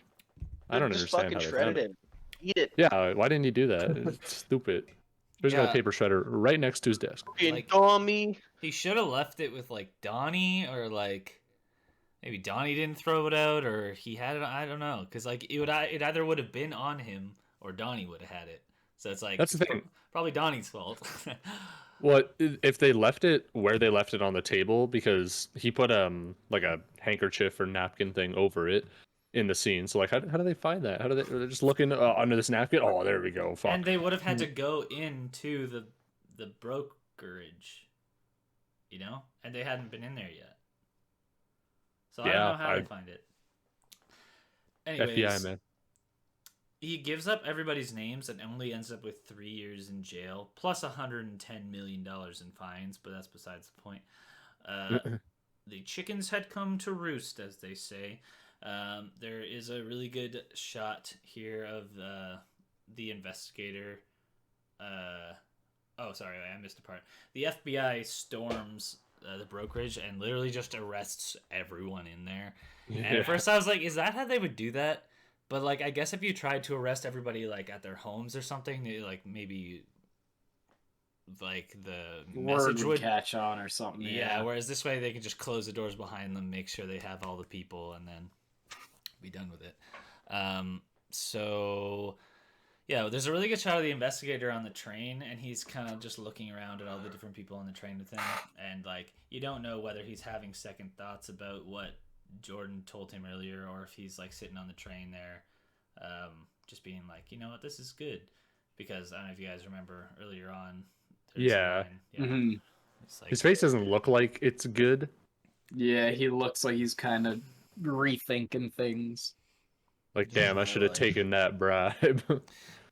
I don't Just understand fucking how they shredded found it. him. Eat it. Yeah, why didn't he do that? It's stupid. There's got Yeah. a paper shredder right next to his desk. Fucking Like- dummy. He should have left it with, like, Donnie, or, like, maybe Donnie didn't throw it out, or he had it. I don't know, because, like, it either would have been on him, or Donnie would have had it. So it's like, That's the thing. probably Donnie's fault. What if they left it where they left it on the table, because he put like a handkerchief or napkin thing over it in the scene. So like, how do they find that? How do they're just looking under this napkin? Oh, there we go. Fuck. And they would have had to go into the brokerage, and they hadn't been in there yet. So I don't Yeah, know how they find it. Anyways, FBI man. he gives up everybody's names and only ends up with 3 years in jail, plus $110 million in fines, but that's besides the point. The chickens had come to roost, as they say. There is a really good shot here of the investigator. Oh, sorry, I missed a part. The FBI storms the brokerage and literally just arrests everyone in there. And at first I was like, is that how they would do that? But like, I guess if you tried to arrest everybody like at their homes or something, like maybe like the Word message would catch on or something. yeah. Whereas this way they can just close the doors behind them, make sure they have all the people, and then be done with it. So yeah, there's a really good shot of the investigator on the train, and he's kind of just looking around at all the different people on the train with him, and like you don't know whether he's having second thoughts about what Jordan told him earlier, or if he's like sitting on the train there, just being like, you know what, this is good, because I don't know if you guys remember earlier on. Yeah. It's like, His face doesn't look like it's good. Yeah, he looks like he's kind of rethinking things. Like, damn, I should have taken that bribe.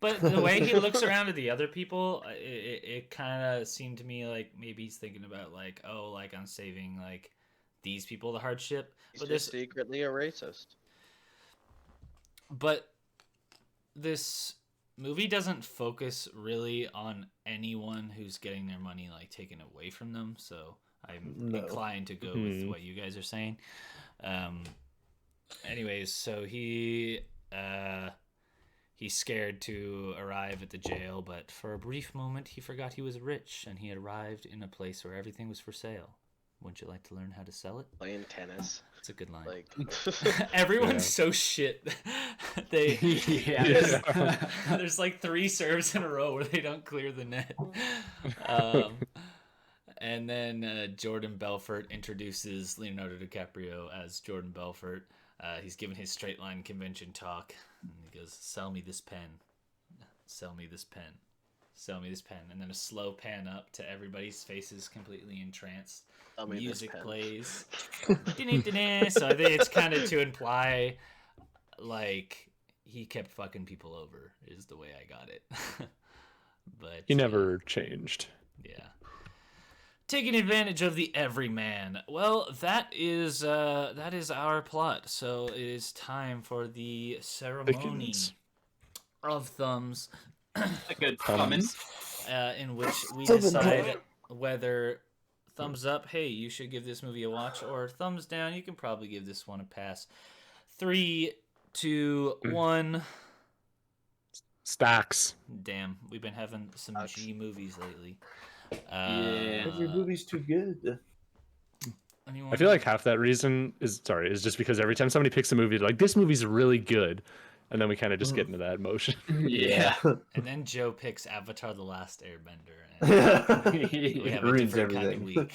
But the way he looks around at the other people, it kind of seemed to me like maybe he's thinking about like, oh, like I'm saving like these people the hardship. He's But just secretly a racist. But this movie doesn't focus really on anyone who's getting their money like taken away from them. So I'm inclined to go with what you guys are saying. Anyways, so he's scared to arrive at the jail, but for a brief moment he forgot he was rich and he had arrived in a place where everything was for sale. Wouldn't you like to learn how to sell it? Playing tennis. That's a good line. Like Everyone's so shit. There's like 3 serves in a row where they don't clear the net. And then Jordan Belfort introduces Leonardo DiCaprio as Jordan Belfort. He's giving his straight line convention talk. And he goes, "Sell me this pen. Sell me this pen. Sell me this pen." And then a slow pan up to everybody's faces completely entranced. Music plays. So I think it's kind of to imply like he kept fucking people over is the way I got it. But he never changed. Yeah. Taking advantage of the everyman. Well, that is our plot. So it is time for the ceremony of thumbs. A good thumbs. In which we decide whether thumbs up, hey, you should give this movie a watch, or thumbs down, you can probably give this one a pass. 3, 2, 1. Stacks. Damn, we've been having some G movies lately. Yeah. Every movie's too good. I feel like half that reason is just because every time somebody picks a movie, they're like, this movie's really good. And then we kind of just get into that emotion. Yeah. And then Joe picks Avatar: The Last Airbender. And we have a ruins different kind of everything. week.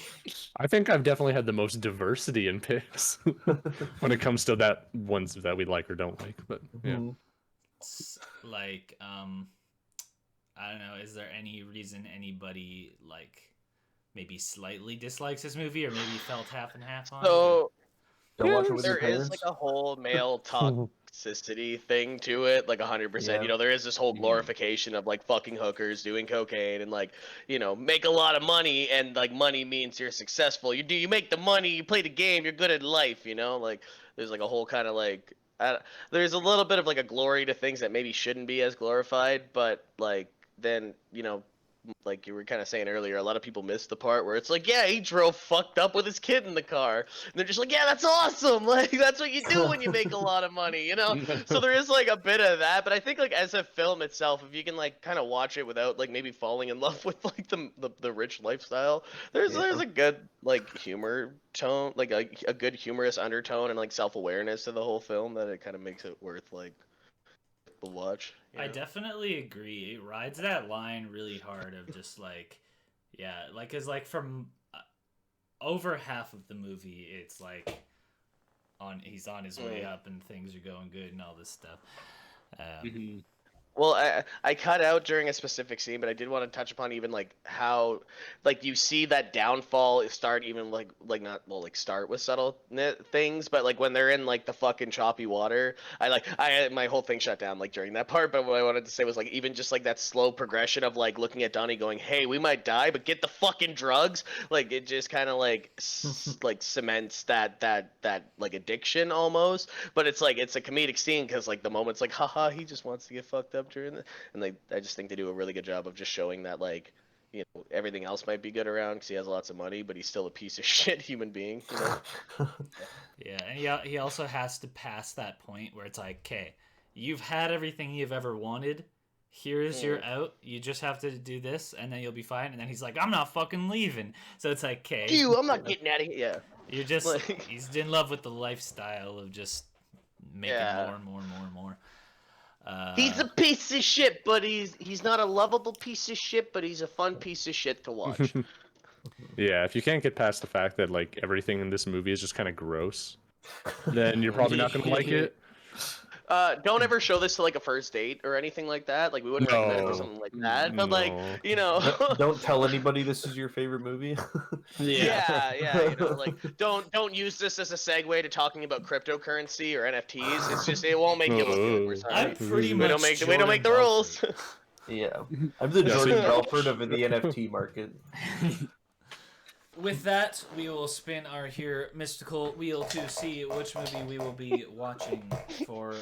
I think I've definitely had the most diversity in picks when it comes to that ones that we like or don't like. But yeah. It's like, I don't know, is there any reason anybody like maybe slightly dislikes this movie or maybe felt half and half on it? So Don't watch it with your there is parents. like a whole male toxicity thing to it, like 100%. Yeah. You know, there is this whole glorification of like fucking hookers, doing cocaine, and like, you know, make a lot of money, and like money means you're successful. You make the money, you play the game, you're good at life. You know, like there's like a whole kind of like there's a little bit of like a glory to things that maybe shouldn't be as glorified, but like then, you know, like you were kind of saying earlier, a lot of people miss the part where it's like, yeah, he drove fucked up with his kid in the car, and they're just like, yeah, that's awesome, like that's what you do when you make a lot of money, you know. So there is like a bit of that, but I think like as a film itself, if you can like kind of watch it without like maybe falling in love with like the rich lifestyle, there's a good like humor tone, like a good humorous undertone and like self-awareness to the whole film that it kind of makes it worth like the watch. I definitely agree. It rides that line really hard of just like, yeah, like, cause like from over half of the movie, it's like he's on his way up and things are going good and all this stuff. Well, I cut out during a specific scene, but I did want to touch upon even like how like you see that downfall start even like not well like start with subtle things, but like when they're in like the fucking choppy water, I my whole thing shut down like during that part. But what I wanted to say was like even just like that slow progression of like looking at Donnie going, "Hey, we might die, but get the fucking drugs." Like it just kind of like like cements that like addiction almost. But it's like it's a comedic scene because like the moment's like, haha, he just wants to get fucked up during the, and like I just think they do a really good job of just showing that like, everything else might be good around because he has lots of money, but he's still a piece of shit human being. Yeah, and he also has to pass that point where it's like, okay, you've had everything you've ever wanted. Here's your out. You just have to do this, and then you'll be fine. And then he's like, I'm not fucking leaving. So it's like, okay, I'm not getting out of here. Yeah. you're just he's in love with the lifestyle of just making more and more and more and more. He's a piece of shit, but he's not a lovable piece of shit, but he's a fun piece of shit to watch. Yeah, if you can't get past the fact that like everything in this movie is just kind of gross, then you're probably not gonna like it. Don't ever show this to like a first date or anything like that. Like we wouldn't recommend it for something like that. But like, Don't tell anybody this is your favorite movie. yeah, like don't use this as a segue to talking about cryptocurrency or NFTs. It's just it won't make you look good. We're sorry. I'm pretty much We don't make the rules. Yeah, I'm the Jordan Belfort of the NFT market. With that, we will spin our here mystical wheel to see which movie we will be watching for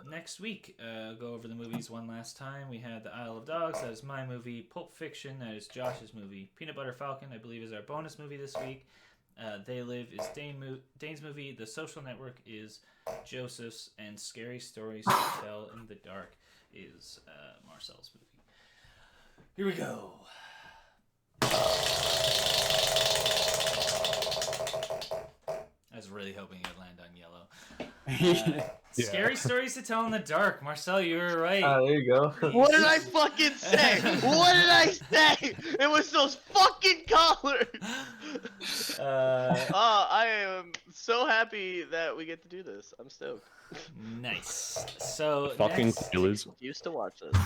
next week. Go over the movies one last time. We had The Isle of Dogs, that is my movie. Pulp Fiction, that is Josh's movie. Peanut Butter Falcon, I believe, is our bonus movie this week. They Live is Dane's movie. The Social Network is Joseph's. And Scary Stories to Tell in the Dark is Marcel's movie. Here we go. I was really hoping it'd land on yellow. Scary Stories to Tell in the Dark. Marcel, you were right. There you go. What did I fucking say? What did I say? It was those fucking colors. I am so happy that we get to do this. I'm stoked. Nice. So Fucking next, killers. Used to watch this.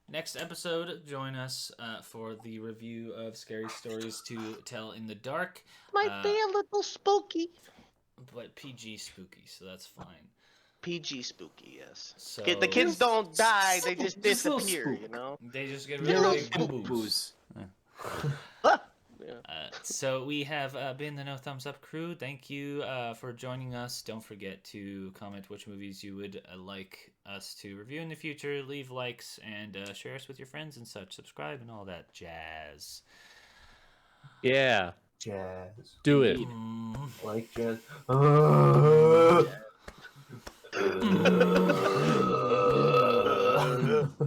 next episode, join us for the review of Scary Stories to Tell in the Dark. Might be a little spooky. But PG spooky, so that's fine. PG spooky, yes. So The kids don't die, they just disappear, you know? They just get They're really little big boo-boos. So we have been the No Thumbs Up crew. Thank you for joining us. Don't forget to comment which movies you would like us to review in the future. Leave likes and share us with your friends and such. Subscribe and all that jazz. Yeah, Jazz. do it. Like jazz.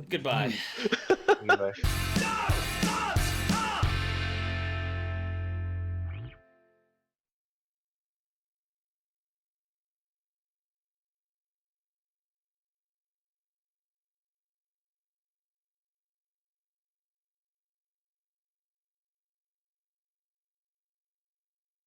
Goodbye. Anyway.